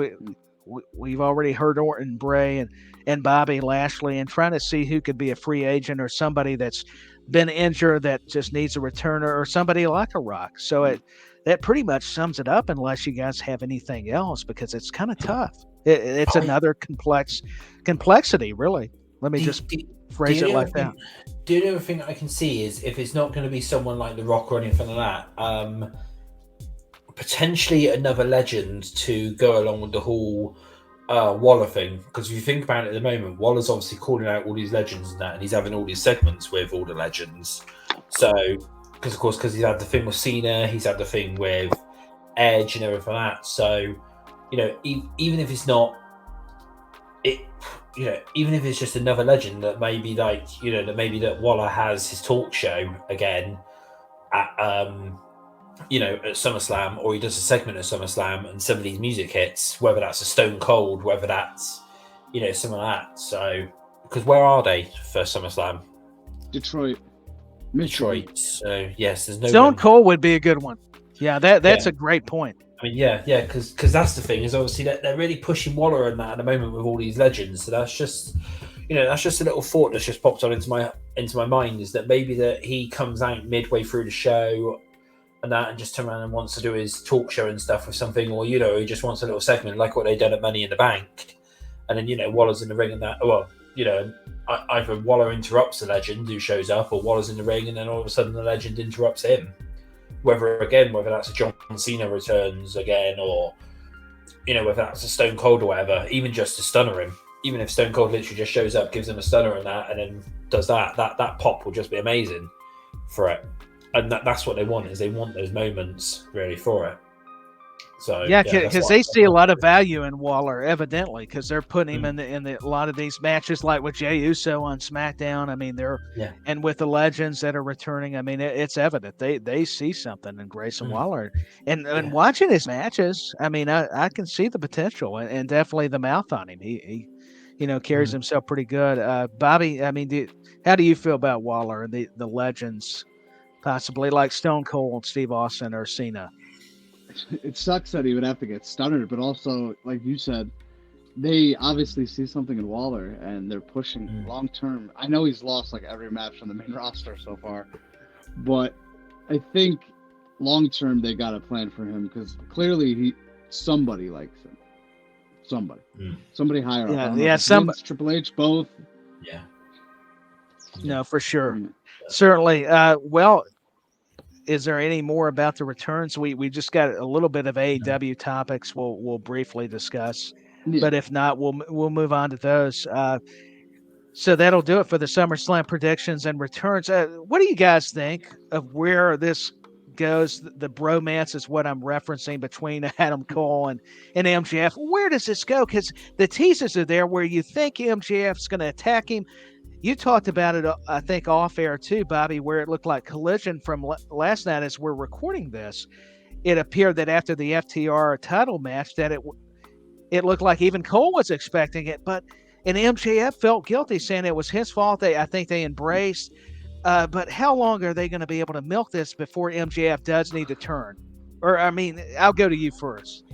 we've already heard Orton, Bray, and Bobby Lashley, and trying to see who could be a free agent or somebody that's been injured that just needs a returner, or somebody like a Rock. So that pretty much sums it up, unless you guys have anything else, because it's kind of tough. It's another complexity, really. Let me just phrase it like that. The only other thing I can see is if it's not going to be someone like The Rock or anything like that, potentially another legend to go along with the whole Waller thing. Because if you think about it at the moment, Waller's obviously calling out all these legends and that, and he's having all these segments with all the legends. So, because he's had the thing with Cena, he's had the thing with Edge and everything like that. So, even if it's not, even if it's just another legend that maybe that Waller has his talk show again at at SummerSlam, or he does a segment at SummerSlam, and some of these music hits, whether that's a Stone Cold, whether that's some of that. So, because where are they for SummerSlam? Detroit, Michigan. Detroit. So yes, there's no Stone one. Cold would be a good one. Yeah, that's a great point. I mean, yeah, because that's the thing, is obviously that they're really pushing Waller and that at the moment with all these legends. So that's just, that's just a little thought that's just popped on into my mind, is that maybe that he comes out midway through the show and that, and just turn around and wants to do his talk show and stuff with something, or he just wants a little segment like what they done at Money in the Bank, and then Waller's in the ring and that. Well, either Waller interrupts the legend who shows up, or Waller's in the ring and then all of a sudden the legend interrupts him. Whether that's a John Cena returns again, or whether that's a Stone Cold or whatever, even just to stunner him. Even if Stone Cold literally just shows up, gives him a stunner and that, and then does that pop will just be amazing for it. And that's what they want, is they want those moments really for it. So yeah, because they see a lot of value in Waller, evidently, because they're putting him in a lot of these matches, like with Jey Uso on SmackDown. I mean, and with the legends that are returning. I mean, it's evident they see something in Grayson Waller, and watching his matches. I mean, I can see the potential, and definitely the mouth on him. He carries himself pretty good. Bobby, I mean, how do you feel about Waller and the legends, possibly like Stone Cold, Steve Austin, or Cena? It sucks that he would have to get stuttered, but also, like you said, they obviously see something in Waller, and they're pushing long term. I know he's lost like every match on the main roster so far, but I think long term they got a plan for him, because clearly somebody likes him. Somebody higher up. Somebody. Triple H, both. Yeah. No, for sure. Certainly. Well, is there any more about the returns? We just got a little bit of AEW topics we'll briefly discuss, but if not, we'll move on to those. So that'll do it for the SummerSlam predictions and returns. What do you guys think of where this goes? The bromance is what I'm referencing between Adam Cole and MJF. Where does this go? Because the teasers are there where you think MJF's going to attack him. You talked about it, I think, off air too, Bobby, where it looked like Collision from last night as we're recording this. It appeared that after the FTR title match that it looked like even Cole was expecting it, and MJF felt guilty, saying it was his fault. I think they embraced. But how long are they going to be able to milk this before MJF does need to turn? Or, I mean, I'll go to you first.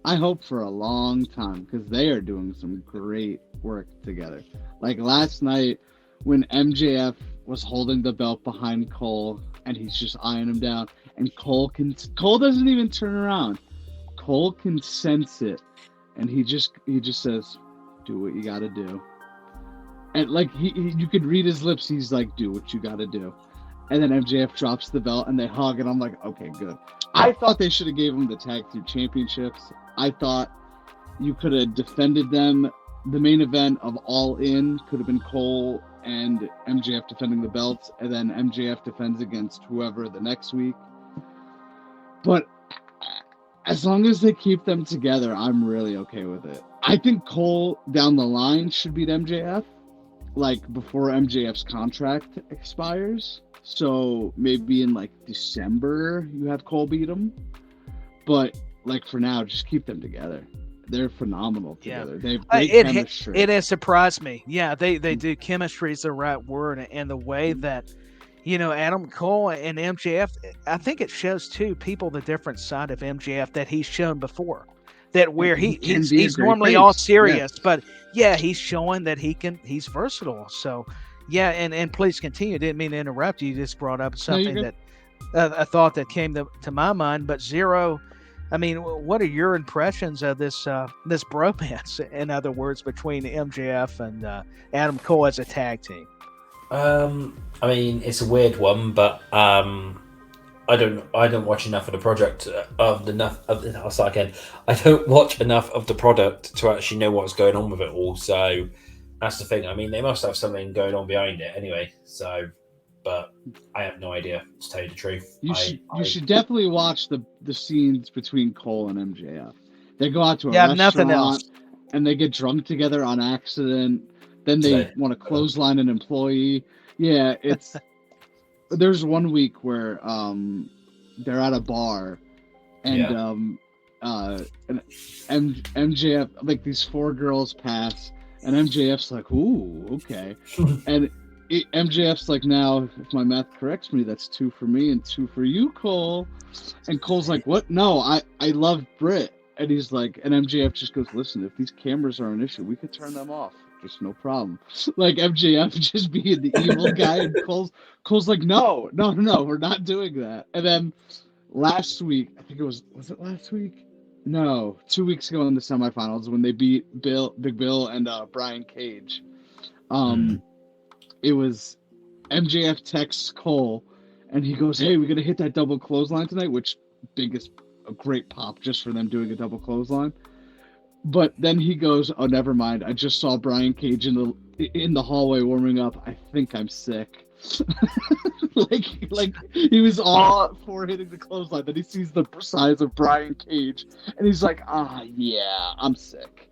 I hope for a long time, because they are doing some great work together. Like last night when MJF was holding the belt behind Cole and he's just eyeing him down, and Cole doesn't even turn around. Cole can sense it, and he just says, "Do what you got to do." And like you could read his lips, he's like, "Do what you got to do." And then MJF drops the belt and they hug, and I'm like, okay, good. I thought they should have gave him the tag team championships. I thought you could have defended them. The main event of All In could have been Cole and MJF defending the belts, and then MJF defends against whoever the next week. But as long as they keep them together, I'm really okay with it. I think Cole down the line should beat MJF, like before MJF's contract expires. So maybe in like December you have Cole beat him. But like for now, just keep them together. They're phenomenal together. Yeah. They have great chemistry. It has surprised me. Yeah, they do. Chemistry is the right word, and the way that Adam Cole and MJF, I think it shows too people the different side of MJF that he's shown before. That where he's normally all serious, but he's showing that he's versatile. So and please continue. Didn't mean to interrupt you. You just brought up something that a thought that came to my mind. But Xero, I mean, what are your impressions of this bromance, in other words, between MJF and Adam Cole as a tag team? I mean, it's a weird one, but I don't watch enough of the project I'll start again. I don't watch enough of the product to actually know what's going on with it all. So that's the thing. I mean, they must have something going on behind it anyway. So, but I have no idea, to tell you the truth. You should definitely watch the scenes between Cole and MJF. They go out to a restaurant, nothing else, and they get drunk together on accident. Then they want to clothesline an employee. Yeah, it's. There's one week where they're at a bar, and MJF, like, these 4 girls pass, and MJF's like, ooh, okay, and MJF's like, now if my math corrects me, that's 2 for me and 2 for you, Cole. And Cole's like, what? No, I love Britt. And he's like, and MJF just goes, listen, if these cameras are an issue, we could turn them off. Just no problem. Like, MJF just being the evil guy, and Cole's like, no, we're not doing that. And then last week, I think was it last week? No, 2 weeks ago in the semifinals when they beat Big Bill and Brian Cage. It was MJF texts Cole, and he goes, hey, we're going to hit that double clothesline tonight, which a great pop just for them doing a double clothesline. But then he goes, oh, never mind. I just saw Brian Cage in the hallway warming up. I think I'm sick. like he was all for hitting the clothesline. Then he sees the size of Brian Cage, and he's like, yeah, I'm sick.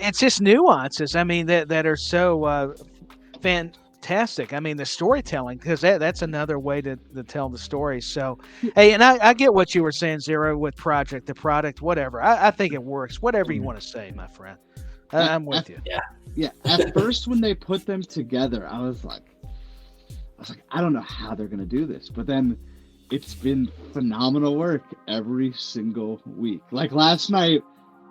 It's just nuances. I mean, that are so fantastic. I mean, the storytelling, because that's another way to tell the story. So, hey, and I get what you were saying, Xero, with the product, whatever. I think it works. Whatever you want to say, my friend. I'm with you. Yeah. At first, when they put them together, I was like, I don't know how they're gonna do this, but then it's been phenomenal work every single week. Like last night,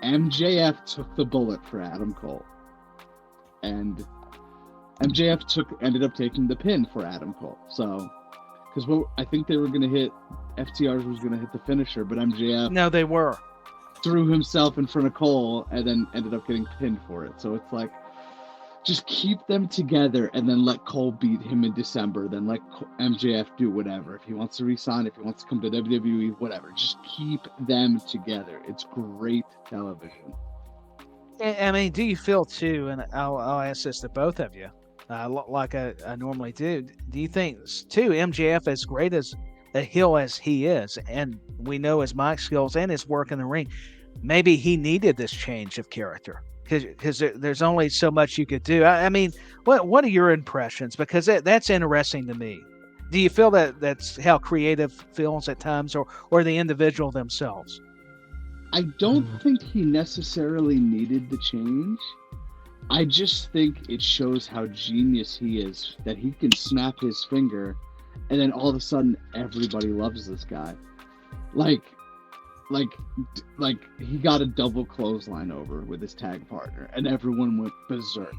MJF took the bullet for Adam Cole, and MJF ended up taking the pin for Adam Cole. So, because I think they were going to hit, FTR was going to hit the finisher, but MJF no, they were threw himself in front of Cole and then ended up getting pinned for it. So it's like, just keep them together and then let Cole beat him in December. Then let MJF do whatever. If he wants to resign, if he wants to come to WWE, whatever. Just keep them together. It's great television. I mean, do you feel too, and I'll ask this to both of you, like I normally do. Do you think too, MJF, as great as a heel as he is, and we know his mic skills and his work in the ring, maybe he needed this change of character? Because there's only so much you could do. I mean, what are your impressions? Because that's interesting to me. Do you feel that's how creative feels at times, or the individual themselves? I don't think he necessarily needed the change. I just think it shows how genius he is, that he can snap his finger and then all of a sudden everybody loves this guy. Like he got a double clothesline over with his tag partner and everyone went berserk.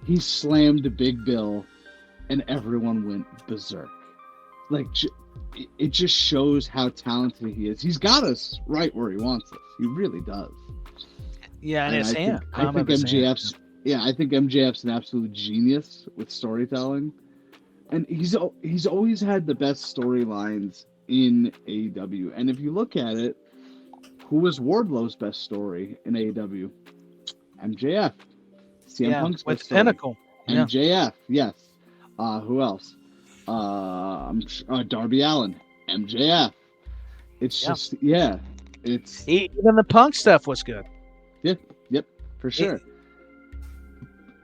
He slammed Big Bill and everyone went berserk. Like, it just shows how talented he is. He's got us right where he wants us. He really does. Yeah, and his hand. I think MJF's an absolute genius with storytelling, and he's always had the best storylines in AEW. And if you look at it, who was Wardlow's best story in AEW? MJF. CM Punk's with best story. Pinnacle. MJF, yes. Who else? Darby Allin. MJF. It's just, it's... Even the Punk stuff was good. Yep, for sure.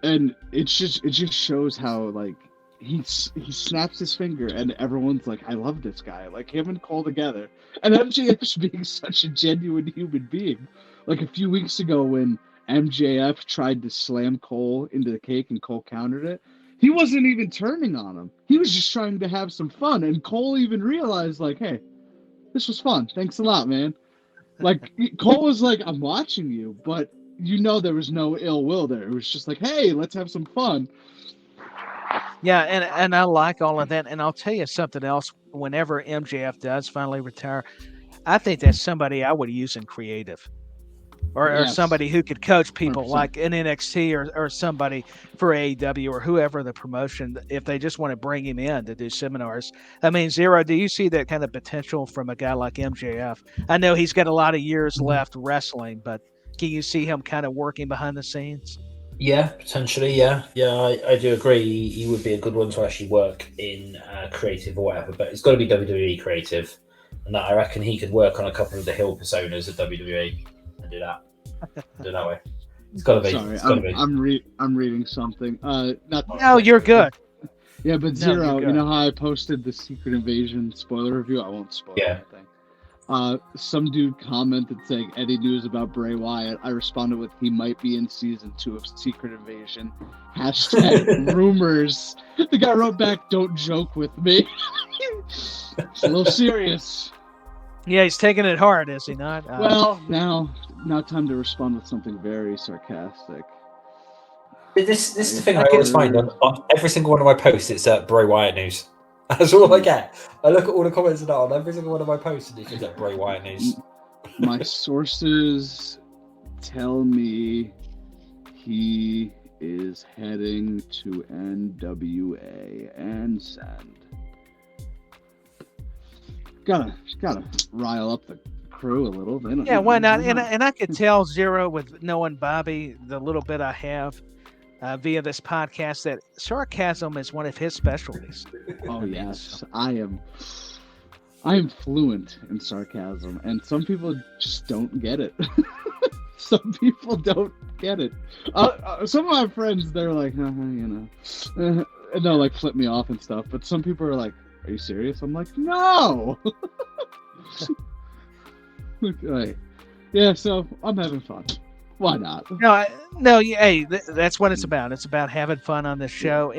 And it just shows how, like, he snaps his finger and everyone's like, I love this guy. Like, him and Cole together. And MJF's being such a genuine human being. Like, a few weeks ago when MJF tried to slam Cole into the cake and Cole countered it, he wasn't even turning on him. He was just trying to have some fun. And Cole even realized, like, hey, this was fun. Thanks a lot, man. Like, Cole was like, I'm watching you, but there was no ill will there. It was just like, hey, let's have some fun. Yeah, and I like all of that. And I'll tell you something else. Whenever MJF does finally retire, I think that's somebody I would use in creative. Or somebody who could coach people 100%. Like in NXT or somebody for AEW or whoever the promotion, if they just want to bring him in to do seminars. I mean, Xero, do you see that kind of potential from a guy like MJF? I know he's got a lot of years left wrestling, but can you see him kind of working behind the scenes? Yeah, potentially, yeah. I do agree. He would be a good one to actually work in creative or whatever, but it's got to be WWE creative. And that I reckon he could work on a couple of the heel personas at WWE. Do that way. It's got to be. Sorry, I'm reading something. No, you're good. Yeah, but No, Zero, you're you good. know how I posted the Secret Invasion spoiler review? I won't spoil Yeah. anything. Some dude commented saying any news about Bray Wyatt. I responded with he might be in season 2 of Secret Invasion. Hashtag rumors. The guy wrote back, "Don't joke with me." It's a little serious. Yeah, he's taking it hard, is he not? Well, now time to respond with something very sarcastic. But this is the thing I I always guess- find on every single one of my posts. It's Bray Wyatt news. That's all I get. I look at all the comments on every single one of my posts, and it's just Bray Wyatt news. My sources tell me he is heading to NWA and send. Gotta rile up the crew a little. They don't, Yeah, why not? And I could tell Zero with knowing Bobby, the little bit I have via this podcast, that sarcasm is one of his specialties. Oh yes, I am fluent in sarcasm, and some people just don't get it. Some people don't get it. Some of my friends, they're like, and they'll like flip me off and stuff. But some people are like, "Are you serious?" I'm like, "No." Okay. Yeah, so I'm having fun. Why not? Hey, that's what it's about. It's about having fun on this show.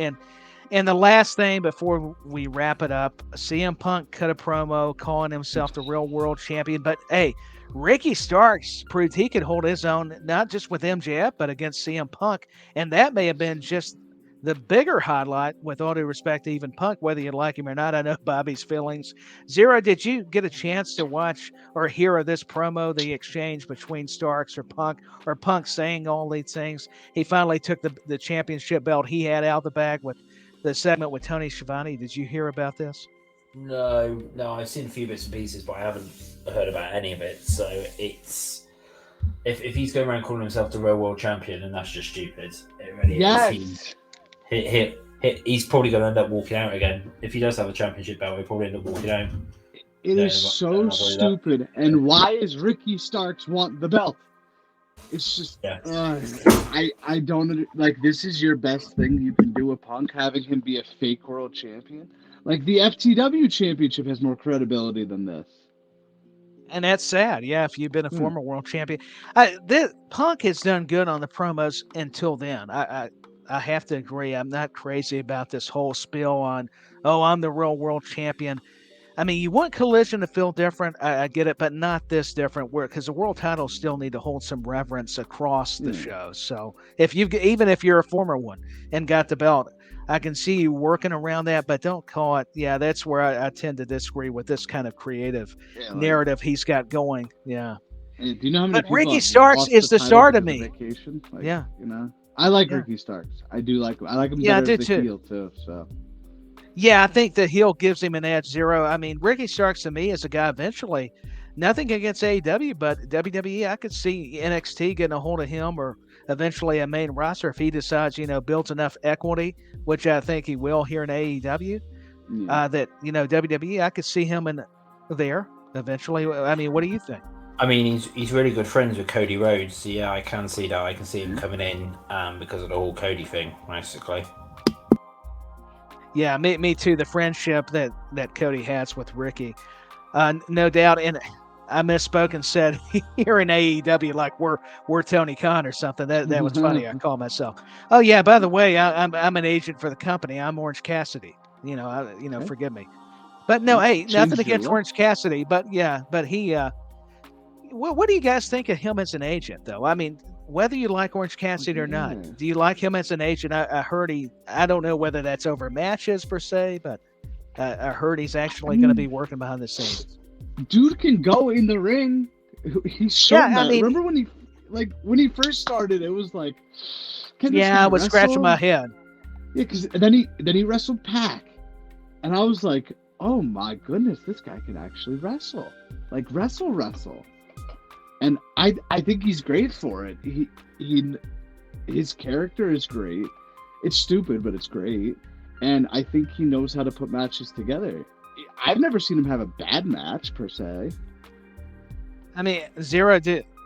And the last thing before we wrap it up, CM Punk cut a promo calling himself the real world champion. But hey, Ricky Starks proved he could hold his own, not just with MJF, but against CM Punk. And that may have been just the bigger highlight, with all due respect to even Punk, whether you like him or not. I know Bobby's feelings. Zero, did you get a chance to watch or hear of this promo, the exchange between Starks or Punk saying all these things? He finally took the championship belt he had out the bag with the segment with Tony Schiavone. Did you hear about this? No, I've seen a few bits and pieces, but I haven't heard about any of it. So it's if he's going around calling himself the real world champion, then that's just stupid. It really is. He's probably going to end up walking out again. If he does have a championship belt, he'll probably end up walking out. It is so stupid. And why is Ricky Starks want the belt? It's just, I don't, like, this is your best thing you can do with Punk, having him be a fake world champion. Like, the FTW championship has more credibility than this. And that's sad. Yeah, if you've been a former world champion. Punk has done good on the promos until then. I have to agree. I'm not crazy about this whole spiel on, I'm the real world champion. I mean, you want Collision to feel different. I get it, but not this different. Because the world titles still need to hold some reverence across the show. So even if you're a former one and got the belt, I can see you working around that, but don't call it. Yeah, that's where I tend to disagree with this kind of creative narrative he's got going. Yeah. And do you know how many people Ricky Starks is the star to me. Like, you know, I like Ricky Starks. I do like him. I like him better as the heel too. So. Yeah, I think the heel gives him an edge. Zero. I mean, Ricky Starks to me is a guy eventually. Nothing against AEW, but WWE, I could see NXT getting a hold of him, or eventually a main roster if he decides, builds enough equity, which I think he will here in AEW. That WWE, I could see him in there eventually. I mean, what do you think? I mean, he's really good friends with Cody Rhodes. So yeah, I can see that. I can see him coming in because of the whole Cody thing, basically. Yeah, me too. The friendship that Cody has with Ricky, no doubt. And I misspoke and said here in AEW, like we're Tony Khan or something. That was funny. I call myself. Oh yeah. By the way, I'm an agent for the company. I'm Orange Cassidy. Forgive me. But no, hey, nothing against Orange Cassidy. But yeah, but he. What do you guys think of him as an agent, though? I mean, whether you like Orange Cassidy or not, do you like him as an agent? I heard I don't know whether that's over matches per se, but I heard he's actually going to be working behind the scenes. Dude can go in the ring. He's shown that. I mean, remember when he first started, it was like, I was scratching my head. Yeah, because then he wrestled Pac, and I was like, oh my goodness, this guy can actually wrestle, like wrestle. And I think he's great for it. His character is great. It's stupid, but it's great. And I think he knows how to put matches together. I've never seen him have a bad match per se. I mean, Zero,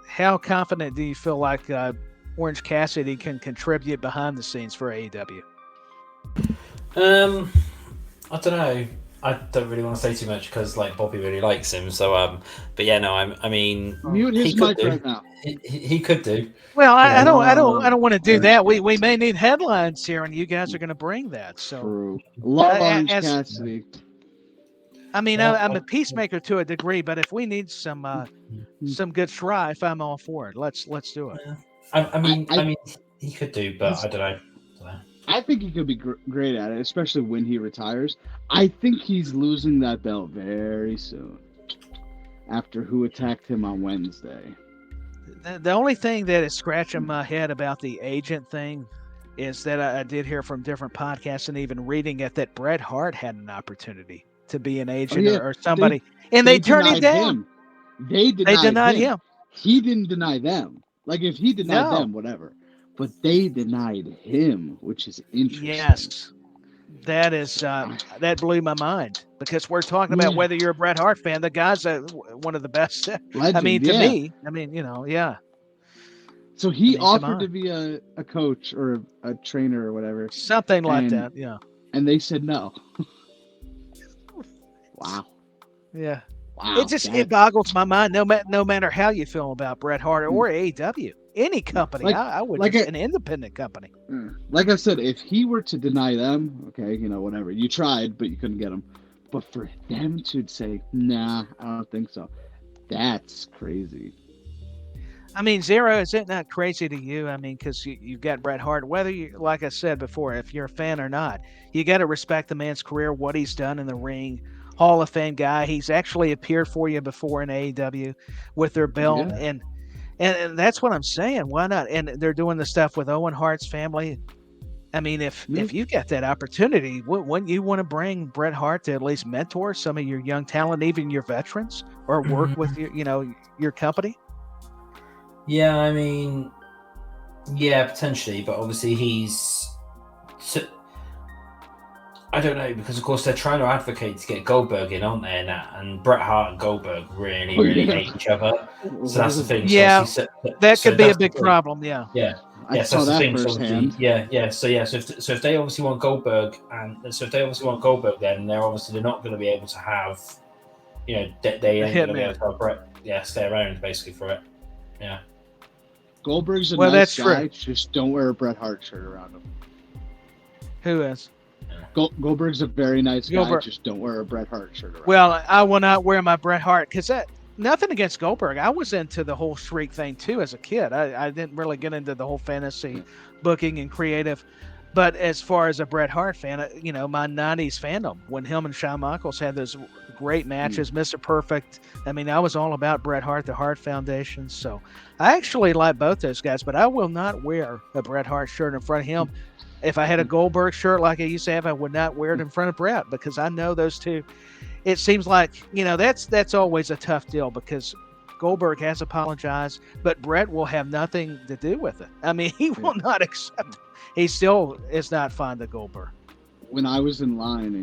how confident do you feel like Orange Cassidy can contribute behind the scenes for AEW? I don't know. I don't really want to say too much because like Bobby really likes him. So but yeah, no. I mean, Mute he his could mic do. right now. He could do. Well, You know, I don't want to do that. We may need headlines here, and you guys are going to bring that. So, True. Love Orange as Cassidy. I mean, Yeah. I'm a peacemaker to a degree, but if we need some good strife, I'm all for it. Let's do it. I mean, he could do, but I don't know. I think he could be great at it, especially when he retires. I think he's losing that belt very soon after who attacked him on Wednesday. The only thing that is scratching my head about the agent thing is that I did hear from different podcasts and even reading it that Bret Hart had an opportunity to be an agent or somebody, and they turned it down. They denied him. He didn't deny them. Like, if he denied them, whatever. But they denied him, which is interesting. Yes. That is that blew my mind because we're talking about whether you're a Bret Hart fan. The guy's one of the best. Legend, I mean, to me, I mean, yeah. So he offered to be a coach or a trainer or whatever. Something like that, yeah. And they said no. Wow. Yeah. Wow. It boggles my mind. No matter how you feel about Bret Hart or AEW, any company, I would an independent company. Like I said, if he were to deny them, okay, whatever. You tried, but you couldn't get them. But for them to say, nah, I don't think so. That's crazy. I mean, Xero, is it not crazy to you? I mean, because you've got Bret Hart, whether you, like I said before, if you're a fan or not, you got to respect the man's career, what he's done in the ring. Hall of Fame guy. He's actually appeared for you before in AEW with their belt. Yeah. And that's what I'm saying. Why not? And they're doing the stuff with Owen Hart's family. I mean, if you get that opportunity, wouldn't you want to bring Bret Hart to at least mentor some of your young talent, even your veterans, or work with your company? Yeah, I mean, yeah, potentially, but obviously I don't know, because of course they're trying to advocate to get Goldberg in, aren't they? And Bret Hart and Goldberg really hate each other. So that's the thing. Yeah, that could be a big problem. Yeah. I saw that firsthand. So if they obviously want Goldberg, then they're not going to be able to have, they ain't going to be able to have Bret, stay around basically for it. Yeah. Goldberg's a nice guy. Just don't wear a Bret Hart shirt around him. Who is? Goldberg's a very nice guy. Just don't wear a Bret Hart shirt around. Well, I will not wear my Bret Hart because nothing against Goldberg. I was into the whole Shriek thing too as a kid. I didn't really get into the whole fantasy booking and creative. But as far as a Bret Hart fan, my 90s fandom, when him and Shawn Michaels had those great matches, Mr. Perfect. I mean, I was all about Bret Hart, the Hart Foundation. So I actually like both those guys, but I will not wear a Bret Hart shirt in front of him. If I had a Goldberg shirt like I used to have, I would not wear it in front of Bret because I know those two. It seems like, that's always a tough deal because Goldberg has apologized, but Bret will have nothing to do with it. I mean, he will not accept it. He still is not fond of Goldberg. When I was in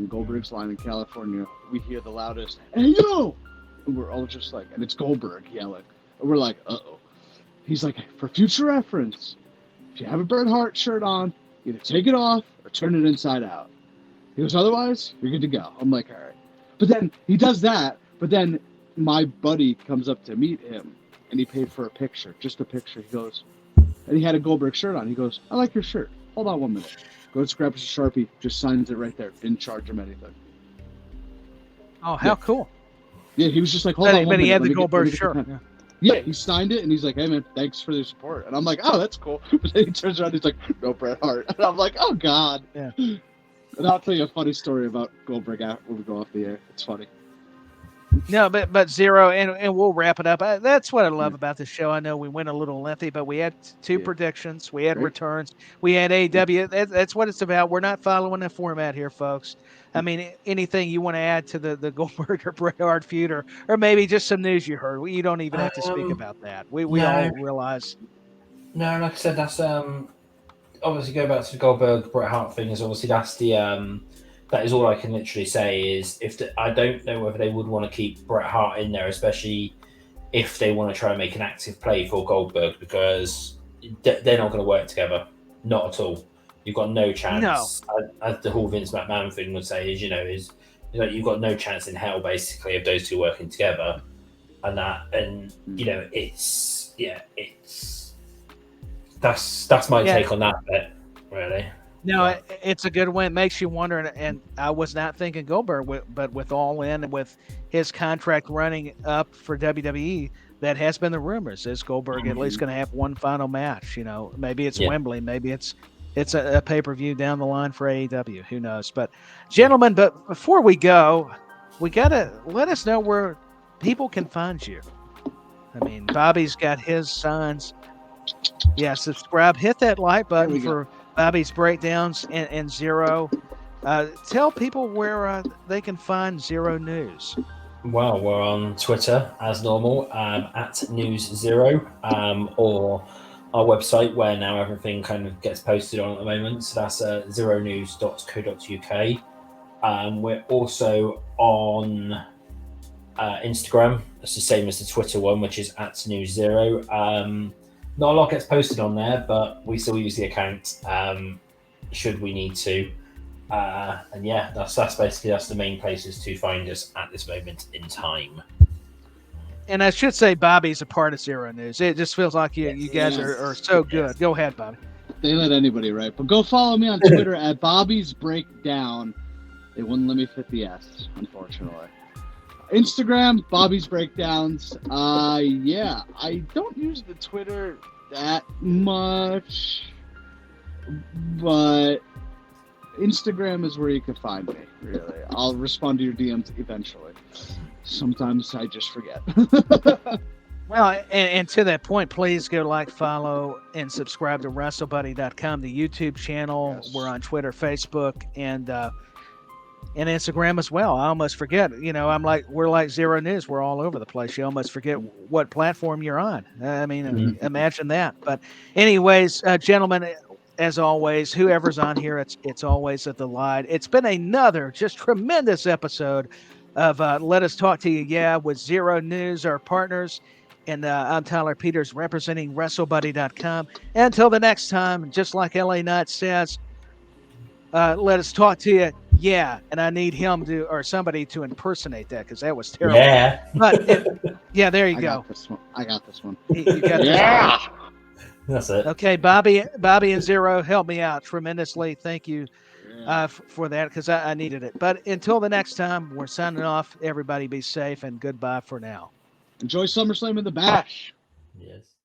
Goldberg's line in California, we hear the loudest, "Hey, yo!" And we're all just like, and it's Goldberg yelling. And we're like, uh-oh. He's like, for future reference, if you have a Bret Hart shirt on, either take it off or turn it inside out. He goes, otherwise, you're good to go. I'm like, all right. But then he does that, but then my buddy comes up to meet him, and he paid for a picture, just a picture. He goes, and he had a Goldberg shirt on. He goes, I like your shirt. Hold on 1 minute. Goes, grabs a Sharpie, just signs it right there. Didn't charge him anything. Oh, how cool. Yeah, he was just like, hold on 1 minute. But he had the Goldberg shirt. Yeah, he signed it, and he's like, hey, man, thanks for the support. And I'm like, oh, that's cool. But then he turns around, he's like, no Bret Hart. And I'm like, oh, God. Yeah. And I'll tell you a funny story about Goldberg when we go off the air. It's funny. No, but Xero, and we'll wrap it up. That's what I love about this show. I know we went a little lengthy, but we had two predictions. We had returns. We had AEW. That's what it's about. We're not following the format here, folks. I mean, anything you want to add to the Goldberg or Bret Hart feud, or maybe just some news you heard. You don't even have to speak about that. We all realize. No, like I said, that's obviously go back to the Goldberg Bret Hart thing. Is obviously that's the that is all I can literally say. Is I don't know whether they would want to keep Bret Hart in there, especially if they want to try and make an active play for Goldberg, because they're not going to work together, not at all. You've got no chance. No. As the whole Vince McMahon thing would say, is like you've got no chance in hell, basically, of those two working together, and that's my take on that bit, really. No, it's a good one. It makes you wonder, and I was not thinking Goldberg, but with All In and with his contract running up for WWE, that has been the rumors. Is Goldberg at least going to have one final match? Maybe it's Wembley, maybe it's a pay-per-view down the line for AEW. Who knows? But gentlemen, before we go, we gotta let us know where people can find you. I mean, Bobby's got his signs. Yeah, subscribe, hit that like button for Bobby's breakdowns and Xero. Tell people where they can find Xero News. Well, we're on Twitter as normal, at NewsXero, or our website where now everything kind of gets posted on at the moment. So that's xeronews.co.uk. We're also on Instagram. It's the same as the Twitter one, which is at NewsXero. Not a lot gets posted on there, but we still use the account should we need to. And yeah, that's the main places to find us at this moment in time. And I should say Bobby's a part of Xero News. It just feels like you guys are so good. Yes. Go ahead, Bobby. They let anybody write, but go follow me on Twitter at Bobby's Breakdown. They wouldn't let me fit the S, unfortunately. Instagram, Bobby's Breakdowns. Yeah, I don't use the Twitter that much, but Instagram is where you can find me, really. I'll respond to your DMs eventually. Sometimes I just forget. Well, and to that point, please go like, follow, and subscribe to WrestleBuddy.com, the YouTube channel. Yes. We're on Twitter, Facebook, and Instagram as well. I almost forget. We're like Xero News. We're all over the place. You almost forget what platform you're on. I mean, imagine that. But anyways, gentlemen, as always, whoever's on here, it's always a delight. It's been another just tremendous episode of Let Us Talk to You, with Xero News, our partners. And I'm Tyler Peters, representing WrestleBuddy.com. Until the next time, just like LA Knight says, let us talk to you. Yeah, and I need him or somebody to impersonate that because that was terrible. Yeah. But there you go. I got this one. You got this one. That's it. Okay, Bobby and Xero helped me out tremendously. Thank you for that because I needed it. But until the next time, we're signing off. Everybody be safe and goodbye for now. Enjoy SummerSlam in the Bash. Yes.